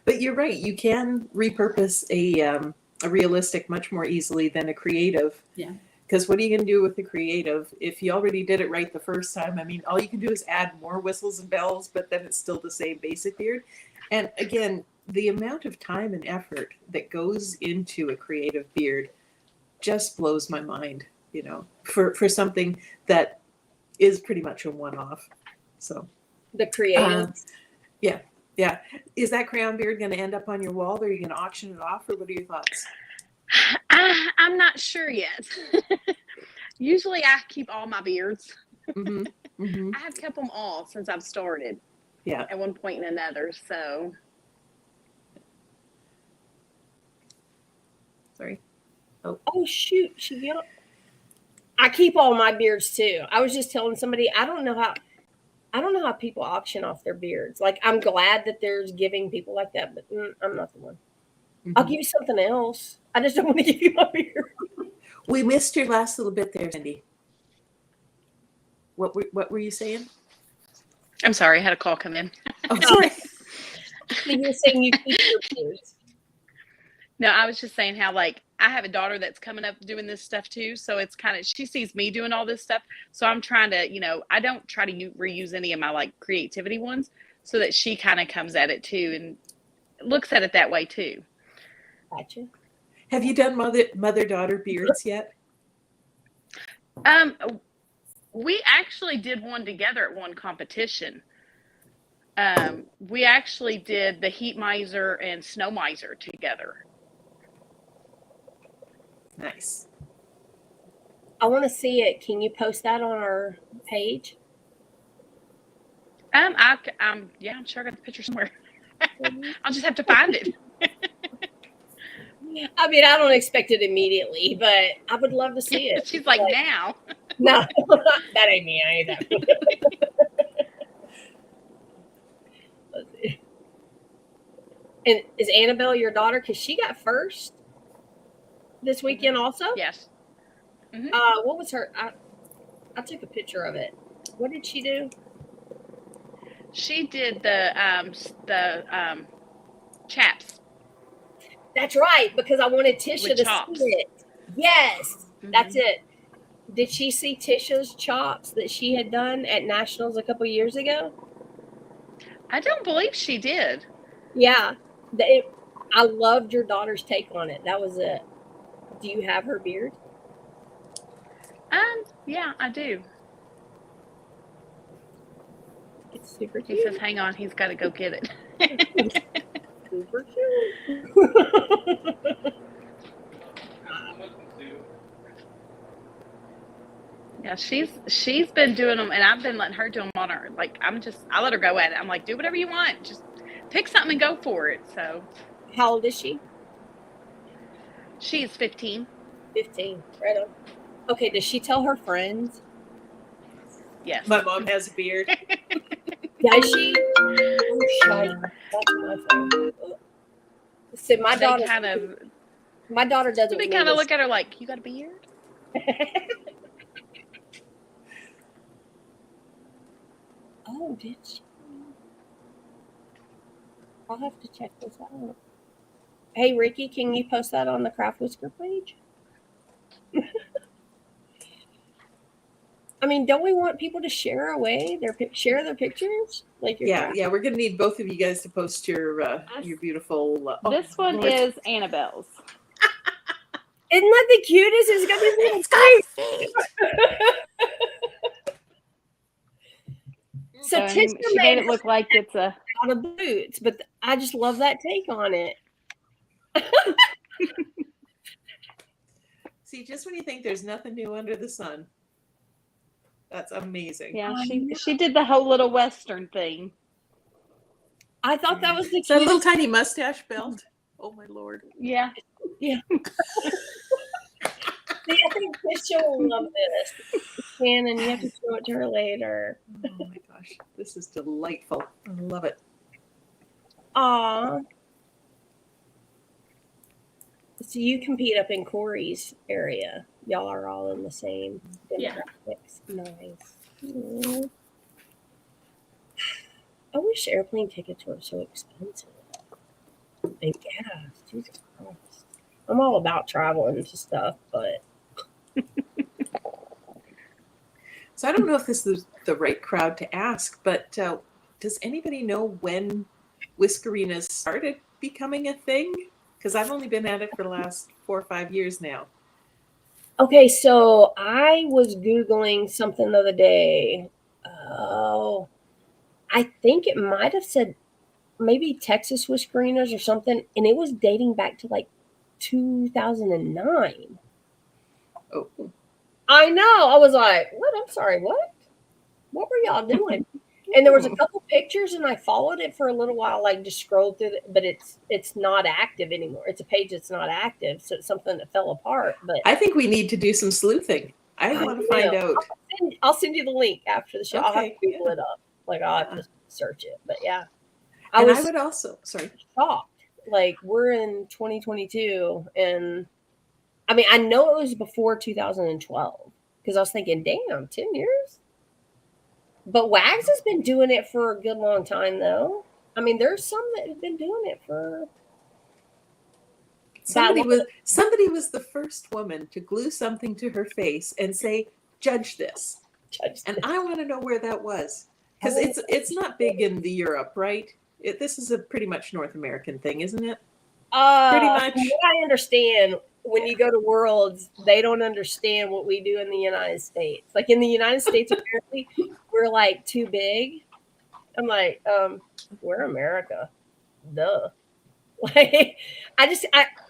But you're right. You can repurpose a realistic much more easily than a creative. Yeah. Because what are you going to do with the creative if you already did it right the first time? I mean, all you can do is add more whistles and bells, but then it's still the same basic beard. And again, the amount of time and effort that goes into a creative beard just blows my mind, you know, for something that is pretty much a one-off. So The creative. yeah. Yeah. Is that crayon beard going to end up on your wall? Or are you going to auction it off? Or what are your thoughts? I'm not sure yet. Usually I keep all my beards. Mm-hmm. Mm-hmm. I have kept them all since I've started. Yeah. At one point and another. So. Sorry. Oh shoot! I keep all my beards too. I was just telling somebody I don't know how people auction off their beards. Like I'm glad that there's giving people like that, but I'm not the one. Mm-hmm. I'll give you something else. I just don't want to give you my beard. We missed your last little bit there, Cindy. What were you saying? I'm sorry, I had a call come in. Oh, sorry. So you were saying you keep your beards. No, I was just saying how, like, I have a daughter that's coming up doing this stuff too. So it's kind of, she sees me doing all this stuff. So I'm trying to, you know, I don't try to reuse any of my like creativity ones so that she kind of comes at it too and looks at it that way too. Gotcha. Have you done mother-daughter beards yet? We actually did one together at one competition. We actually did the Heat Miser and Snow Miser together. Nice. I want to see it. Can you post that on our page? Yeah, I'm sure I got the picture somewhere. I'll just have to find it. I mean, I don't expect it immediately, but I would love to see it. She's like now. No, that ain't me either. Let's see. And is Annabelle your daughter? Because she got first this weekend also? Yes. Mm-hmm. What was her? I took a picture of it. What did she do? She did the chaps. That's right, because I wanted Tisha With to chops. see it. Yes, that's Mhm. it. Did she see Tisha's chops that she had done at Nationals a couple years ago? I don't believe she did. Yeah. I loved your daughter's take on it. That was it. Do you have her beard? Yeah, I do. It's super He cute. says, "Hang on, he's got to go get it." Super cute. Yeah, she's been doing them, and I've been letting her do them on her. Like I let her go at it. I'm like, do whatever you want, just pick something and go for it. So How old is she? she's 15. 15. Right on. Okay, does she tell her friends? Yes. My mom has a beard. Does she? Oh, shite. That's my phone. So my They daughter doesn't. they kind of look at her like, you got a beard? Oh, did she? I'll have to check this out. Hey, Ricky, can you post that on the Craft Whisker page? I mean, don't we want people to share share their pictures? Like your craft? Yeah, we're gonna need both of you guys to post your beautiful. This one Lord. is Annabelle's. Isn't that the cutest? It's got these little feet. So she Tisha made it look like it's a out of boots, but I just love that take on it. See, just when you think there's nothing new under the sun, that's amazing. yeah. She did the whole little Western thing. I thought that was the Is that a little cutest. tiny mustache belt? Oh my Lord! Yeah. See, I think Tisha will love this. Shannon, you have to show it to her later. Oh my gosh, this is delightful. I love it. Aw. So you compete up in Corey's area. Y'all are all in the same demographics. Nice. Aww. I wish airplane tickets weren't so expensive. And gas, Jesus Christ. I'm all about traveling to stuff, but So I don't know if this is the right crowd to ask, but does anybody know when Whiskerinas started becoming a thing? Because I've only been at it for the last 4 or 5 years now. okay, so I was Googling something the other day. Oh, I think it might have said maybe Texas Whiskerinas or something, and it was dating back to like 2009. Oh, I know. I was like, what? I'm sorry, what? What were y'all doing? And there was a couple pictures, and I followed it for a little while, like just scrolled through it, but it's not active anymore. It's a page that's not active, so it's something that fell apart. But I think we need to do some sleuthing. I want to find out. I'll send you the link after the show. I'll have to Google it up. Like I'll have to search it. But yeah, I would also shocked. Like we're in 2022, and I mean I know it was before 2012 because I was thinking, damn, 10 years. But Wags has been doing it for a good long time, though. I mean, there's some that have been doing it for. Somebody was the first woman to glue something to her face and say, "Judge this." And I want to know where that was, because it's not big in the Europe, right? This is a pretty much North American thing, isn't it? Pretty much. From what I understand, when you go to Worlds, they don't understand what we do in the United States. Like in the United States, apparently, we're like too big. I'm like, we're America. Duh. Like, I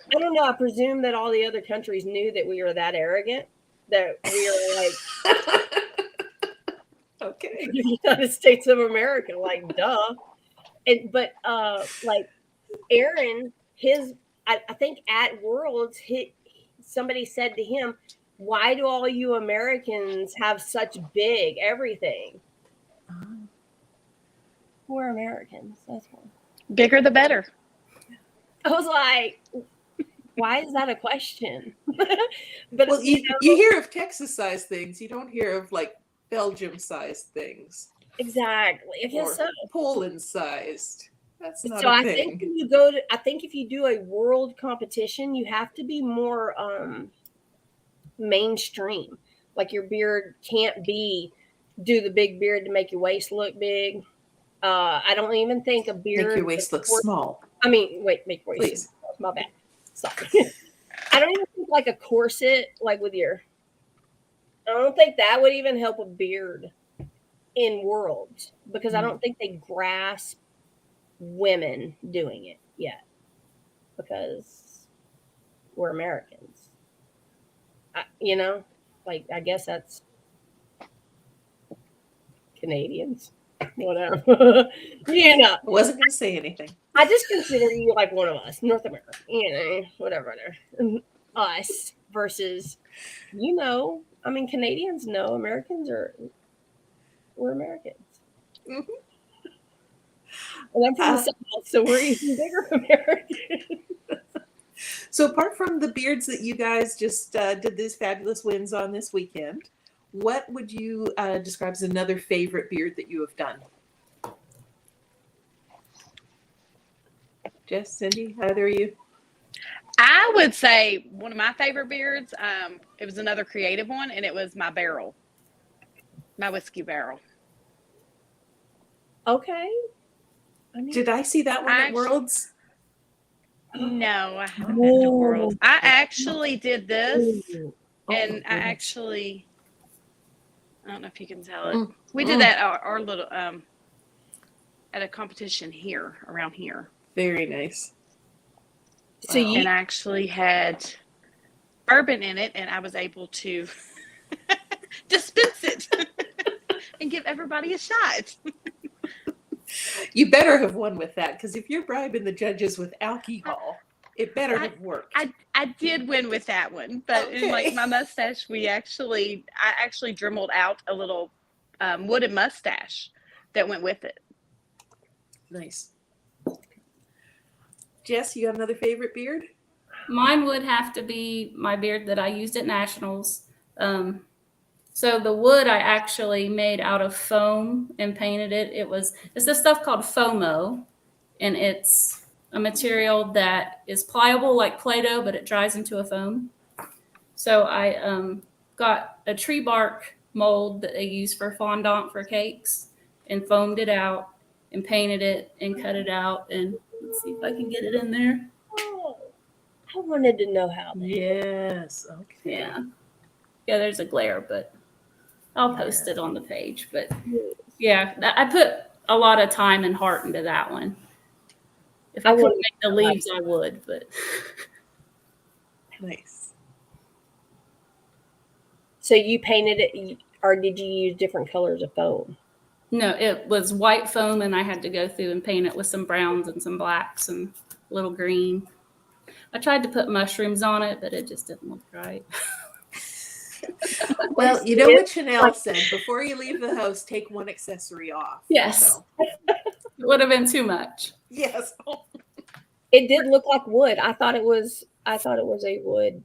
don't know. I presume that all the other countries knew that we were that arrogant, that we are like, okay, the United States of America, like, duh. But like Aaron, I think at Worlds, somebody said to him, "Why do all you Americans have such big everything?" We're Americans. That's why. Bigger the better. I was like, why is that a question? But well, you hear of Texas-sized things. You don't hear of like Belgium-sized things. Exactly. I guess so. Poland-sized. That's not So a I thing. think I think if you do a world competition, you have to be more mainstream. Like your beard can't be do the big beard to make your waist look big. I don't even think a beard Make your waist look small. I mean, wait, make your waist. Please. My bad. Sorry. I don't even think like a corset, like with your. I don't think that would even help a beard in worlds because I don't think they grasp women doing it yet because we're Americans. You know, like I guess that's Canadians. Whatever. You know, I wasn't going to say anything. I just consider you like one of us, North America. You know, whatever. Us versus, you know, I mean, Canadians know Americans we're Americans. Mhm. And I'm from the South, so we're even bigger Americans. So apart from the beards that you guys just did these fabulous wins on this weekend, what would you describe as another favorite beard that you have done? Jess, Cindy, either of you? I would say one of my favorite beards, it was another creative one, and it was my barrel, my whiskey barrel. Okay. Did I see that one at Worlds? No, I haven't been to Worlds. I actually did this, and I actually, I don't know if you can tell it. We did that our little at a competition here around here. Very nice. So Wow. And I actually had bourbon in it, and I was able to dispense it and give everybody a shot. You better have won with that, because if you're bribing the judges with alcohol, it better have worked. I did win with that one, but in like my mustache, I actually dremeled out a little wooden mustache that went with it. Nice. Jess, you have another favorite beard? Mine would have to be my beard that I used at Nationals. So the wood I actually made out of foam and painted it. It's this stuff called FOMO, and it's a material that is pliable like Play-Doh, but it dries into a foam. So I got a tree bark mold that they use for fondant for cakes and foamed it out and painted it and cut it out. And let's see if I can get it in there. Oh, I wanted to know how. Yes. Okay. Yeah, there's a glare, but I'll post it on the page. But yeah, I put a lot of time and heart into that one. If I couldn't make the leaves, I would, but. Nice. So you painted it, or did you use different colors of foam? No, it was white foam, and I had to go through and paint it with some browns and some blacks and a little green. I tried to put mushrooms on it, but it just didn't look right. Well, you know what Chanel said, before you leave the house, take one accessory off. Yes. So. It would have been too much. Yes. It did look like wood. I thought it was a wood.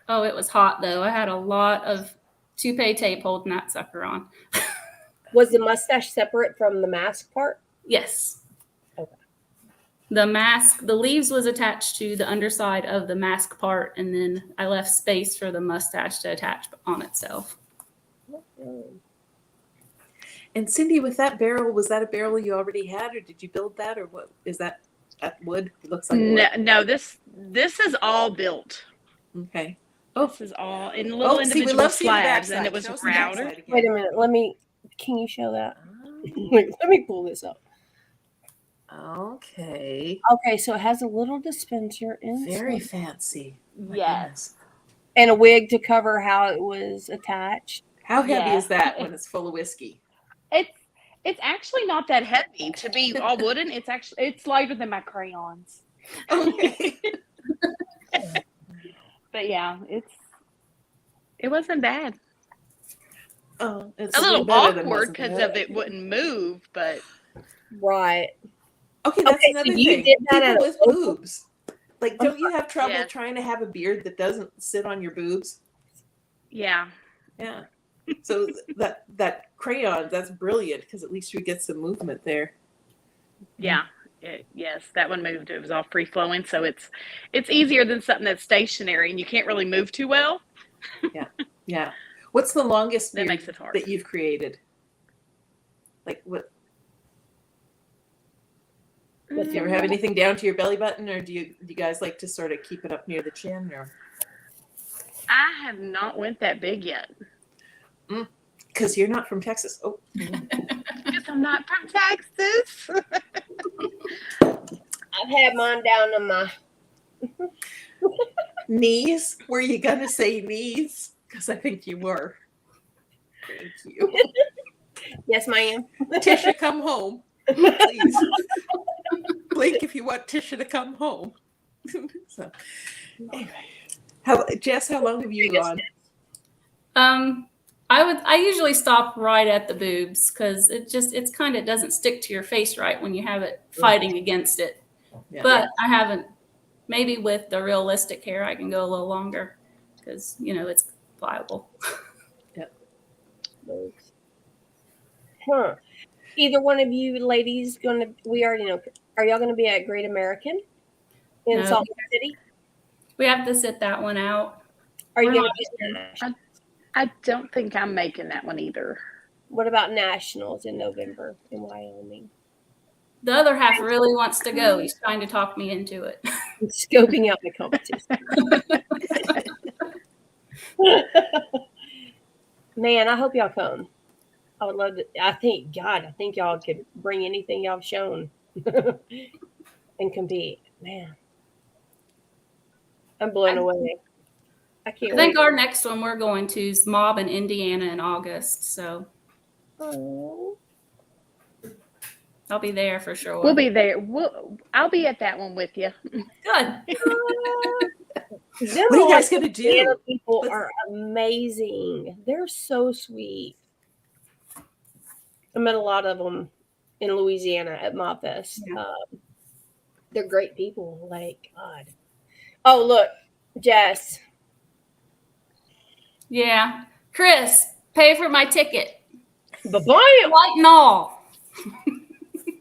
Oh, it was hot though. I had a lot of toupee tape holding that sucker on. Was the mustache separate from the mask part? Yes. Okay. The leaves was attached to the underside of the mask part, and then I left space for the mustache to attach on itself. And Cindy, with that barrel, was that a barrel you already had, or did you build that, or what is that? That wood? It looks like wood. No, this is all built. Okay. This is all in little individual slabs, and it was router. Wait a minute. Can you show that? Wait, let me pull this up. Okay. Okay, so it has a little dispenser inside. Very fancy. Yes. And a wig to cover how it was attached. How heavy is that when it's full of whiskey? It's actually not that heavy to be all wooden. It's lighter than my crayons. Okay. But yeah, it wasn't bad. Oh, it's A little awkward because of it wouldn't move, but Right. Okay, that's another so you thing. did that People at with a local- boobs. Like, don't you have trouble Yeah. trying to have a beard that doesn't sit on your boobs? yeah. Yeah. So that crayon, that's brilliant because at least you get some movement there. Yeah. Yes, that one moved. It was all free flowing, so it's easier than something that's stationary and you can't really move too well. Yeah. What's the longest That beard makes it hard. that you've created? Like what? Do you ever have anything down to your belly button, or do you guys like to sort of keep it up near the chin? Or I have not went that big yet. because you're not from Texas. Oh, Because I'm not from Texas. I've had mine down on my knees. Were you gonna say knees? Because I think you were. Thank you. Yes, ma'am. Tisha, come home, please. Blink if you want Tisha to come home. So, anyway, Jess, how long have you gone? I usually stop right at the boobs because it's kind of doesn't stick to your face right when you have it fighting against it. Yeah. But I haven't. Maybe with the realistic hair, I can go a little longer because it's pliable. Huh. Either one of you ladies we already know, are y'all gonna be at Great American in No. Salt Lake City? We have to sit that one out. Are you We're gonna not be I don't think I'm making that one either. What about nationals in November in Wyoming? The other half really wants to go. He's trying to talk me into it. I'm scoping out the competition. Man, I hope y'all come. I would love to. I think y'all could bring anything y'all have shown and compete. Man, I'm blown away. I can't I think wait. our next one we're going to is Mob in Indiana in August. So Oh. I'll be there for sure. We'll be there. I'll be at that one with you. Good. Them What are you guys gonna do? Indiana people are amazing. They're so sweet. I met a lot of them in Louisiana at Mob Fest. Yeah. They're great people. Like, God. Oh, look, Jess. Yeah. Chris, pay for my ticket. Bam! White and all.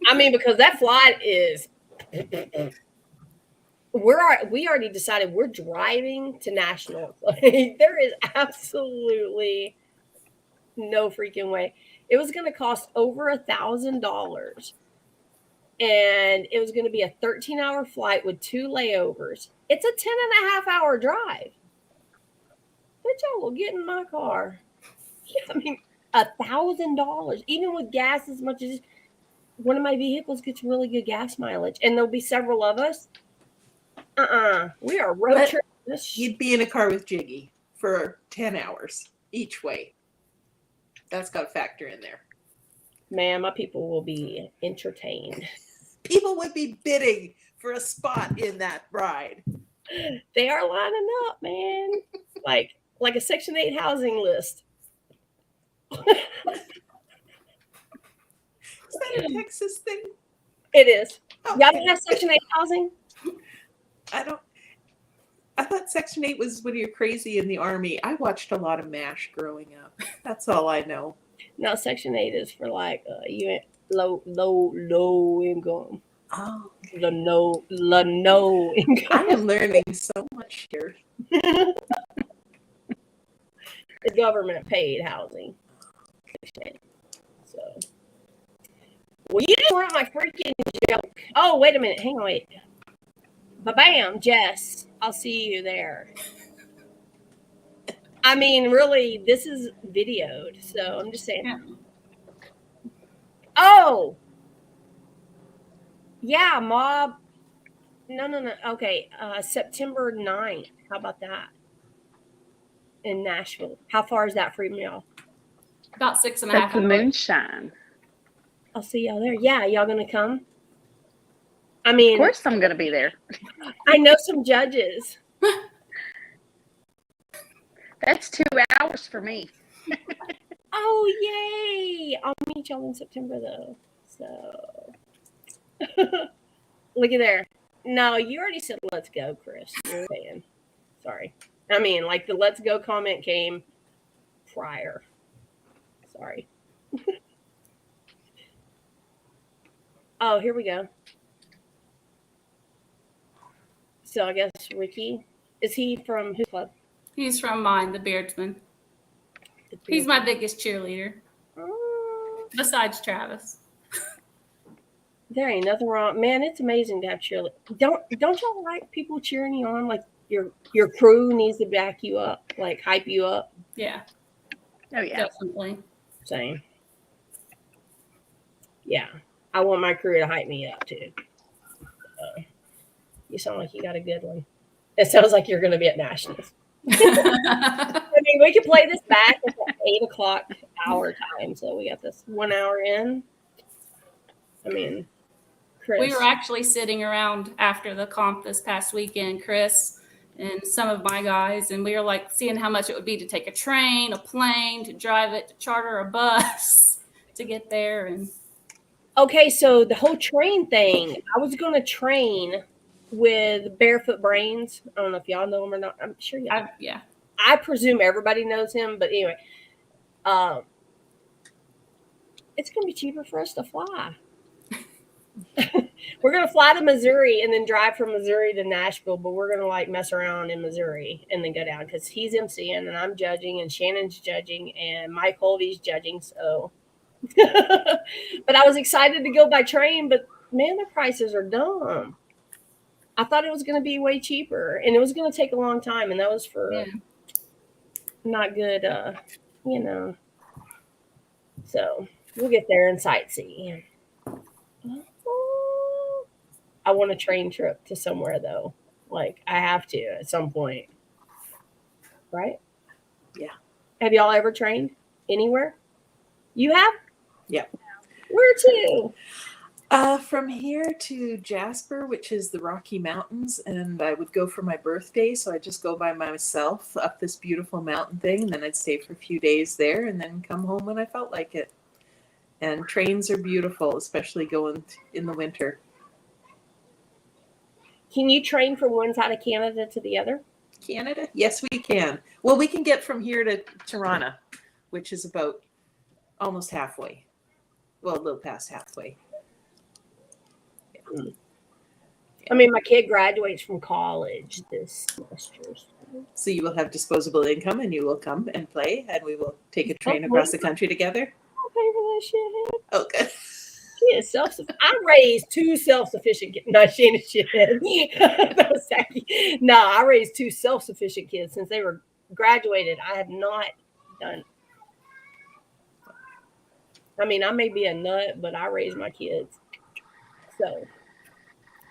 I mean, because that flight is. We already decided we're driving to nationals. Like, there is absolutely no freaking way. It was going to cost over $1,000, and it was going to be a 13-hour flight with 2 layovers. It's a 10.5-hour drive. Bet y'all will get in my car. Yeah, I mean, $1,000, even with gas as much as one of my vehicles gets really good gas mileage, and there'll be several of us. We are road trip. You'd be in a car with Jiggy for 10 hours each way. That's got to factor in there. Man, my people will be entertained. People would be bidding for a spot in that ride. They are lining up, man. like a Section 8 housing list. Is that a Texas thing? It is. Okay. Y'all don't have Section 8 housing? I thought Section 8 was when you're crazy in the Army. I watched a lot of MASH growing up. That's all I know. No, Section 8 is for like you low income. Oh, The no income. I am learning so much here. The government paid housing. So, well, you just ruined my freaking joke. Oh, wait a minute. Hang on, wait. Ba-bam, Jess. I'll see you there. I mean, really, this is videoed, so I'm just saying. Yeah. Oh! Yeah, Mob. No. Okay, September 9th. How about that? In Nashville. How far is that from y'all? About 6.5 That's the hours. moonshine. I'll see y'all there. Yeah, y'all gonna come? I mean, Of course I'm going to be there. I know some judges. That's 2 hours for me. Oh, yay! I'll meet y'all in September, though. So, look at there. No, you already said let's go, Chris. You're a fan. Sorry. I mean, like the let's go comment came prior. Sorry. Oh, here we go. So I guess Ricky, is he from whose club? He's from mine, the Beardsman. He's my biggest cheerleader, besides Travis. There ain't nothing wrong, man. It's amazing to have cheerleaders. Don't y'all like people cheering you on? Like your crew needs to back you up, like hype you up. Yeah. Oh yeah. Definitely. Same. Yeah, I want my crew to hype me up too. You sound like you got a good one. It sounds like you're going to be at Nationals. I mean, we could play this back at 8:00 our time, so we got this 1 hour in. I mean, Chris. We were actually sitting around after the comp this past weekend, Chris and some of my guys, and we were like seeing how much it would be to take a train, a plane, to drive it, to charter a bus to get there. And okay, so the whole train thing, I was going to train with Barefoot Brains. I don't know if y'all know him or not. I'm sure y'all. yeah. I presume everybody knows him, but anyway, it's going to be cheaper for us to fly. We're going to fly to Missouri and then drive from Missouri to Nashville, but we're going to like mess around in Missouri and then go down because he's MCing and I'm judging and Shannon's judging and Mike Holvey's judging. So, but I was excited to go by train, but man, the prices are dumb. I thought it was going to be way cheaper and it was going to take a long time. And that was for not good, so we'll get there and sightsee. I want a train trip to somewhere though. Like I have to at some point. Right? Yeah. Have y'all ever trained anywhere? You have? Yeah. Where to? From here to Jasper, which is the Rocky Mountains, and I would go for my birthday, so I'd just go by myself up this beautiful mountain thing, and then I'd stay for a few days there, and then come home when I felt like it. And trains are beautiful, especially going in the winter. Can you train from one side of Canada to the other? Canada? Yes, we can. Well, we can get from here to Toronto, which is about almost halfway. Well, a little past halfway. I mean, my kid graduates from college this semester. So you will have disposable income and you will come and play and we will take a train across the country together. I'll pay for that shit. Oh, good. She is self-sufficient. I raised two self-sufficient kids. No, she ain't shit. That was tacky. No, I raised two self-sufficient kids since they were graduated. I have not done. I mean, I may be a nut, but I raised my kids. So,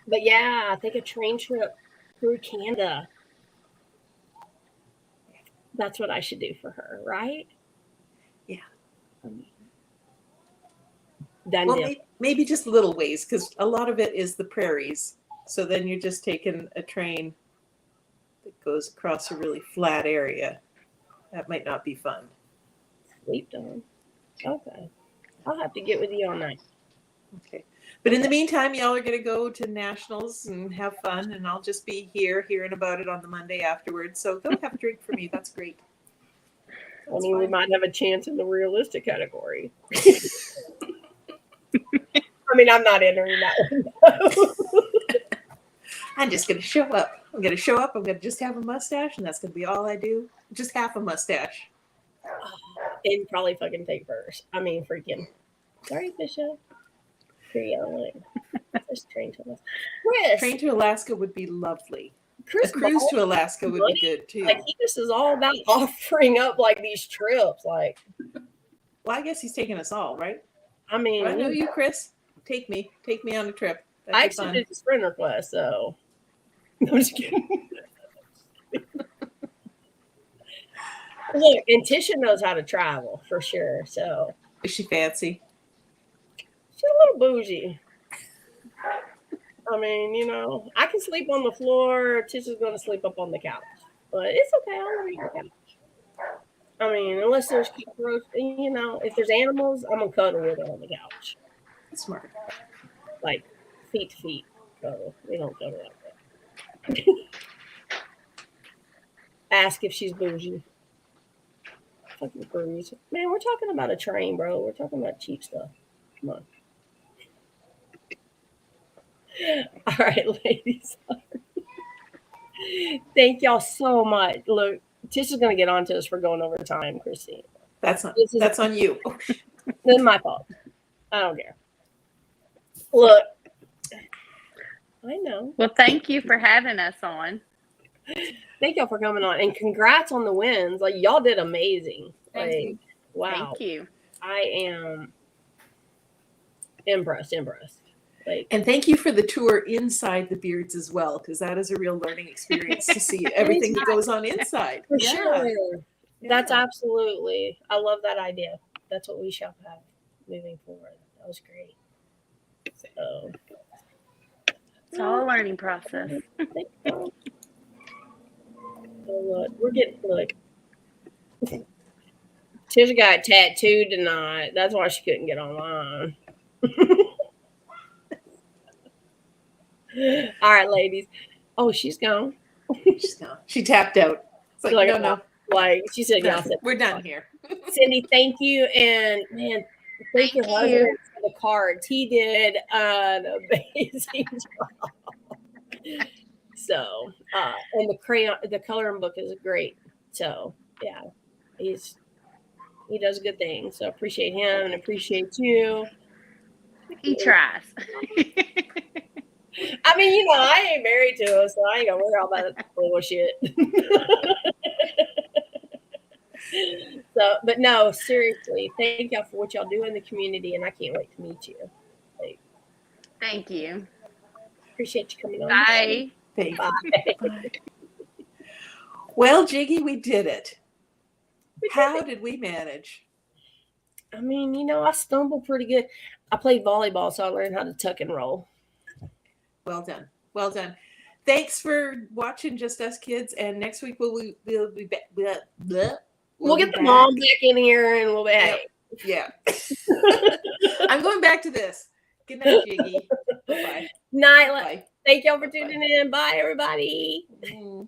but yeah, I think a train trip through Canada. That's what I should do for her, right? Yeah. Done. Well, maybe just little ways, because a lot of it is the prairies. So then you're just taking a train that goes across a really flat area. That might not be fun. Sleep done. Okay. I'll have to get with you all night. Okay. But in the meantime, y'all are going to go to Nationals and have fun, and I'll just be here hearing about it on the Monday afterwards. So go have a drink for me. That's great. I mean, we might have a chance in the realistic category. I mean, I'm not entering that one. I'm just going to show up. I'm going to show up. I'm going to just have a mustache, and that's going to be all I do. Just half a mustache. And probably fucking take first. I mean, freaking. Sorry, Bishop. Just train to Alaska. Chris. Train to Alaska would be lovely. Chris a cruise to Alaska would be good too. Like he just is all about offering up like these trips. Like, well, I guess he's taking us all, right? I mean, I know you, Chris. Take me on a trip. That'd I actually did the sprinter class, so I'm just kidding. Look, and Tisha knows how to travel for sure. So is she fancy? She's a little bougie. I mean, you know, I can sleep on the floor. Tisha's going to sleep up on the couch, but it's okay. I'll leave the couch. I mean, unless there's cockroaches, you know, if there's animals, I'm gonna cuddle with her on the couch. That's smart. Like feet to feet. So we don't cuddle like that. Ask if she's bougie. Fucking cruise. Man, we're talking about a train, bro. We're talking about cheap stuff. Come on. All right, ladies. Thank y'all so much. Look, Tish is going to get on to us for going over time, Christine. That's on you. This is my fault. I don't care. Look, I know. Well, thank you for having us on. Thank y'all for coming on, and congrats on the wins. Like, y'all did amazing. Thank you. Wow. Thank you. I am impressed. Like, And thank you for the tour inside the beards as well, because that is a real learning experience to see everything that goes on inside. for sure. That's absolutely. I love that idea. That's what we shall have moving forward. That was great. So It's all a learning process. so look, we're getting Tish got tattooed tonight. That's why she couldn't get online. All right, ladies. Oh, she's gone. She tapped out. It's like, no. Like she said, y'all said we're done here. Cindy, thank you. And man, thank your husband for the cards. He did an amazing job. So and the coloring book is great. So yeah, he does good things. So appreciate him and appreciate you. He tries. I mean, I ain't married to him, so I ain't gonna worry about that bullshit. So, but no, seriously, thank y'all for what y'all do in the community, and I can't wait to meet you. Thank you. Appreciate you coming on. Bye. Thank Bye. you. Well, Jiggy, we did it. How did we manage? I mean, I stumbled pretty good. I played volleyball, so I learned how to tuck and roll. Well done. Well done. Thanks for watching Just Us Kids. And next week we'll be back. We'll get the mom back in here and we'll be back. Yeah. I'm going back to this. Good night, Jiggy. Bye. Night. Bye. Thank y'all for tuning in. Bye, everybody. Mm.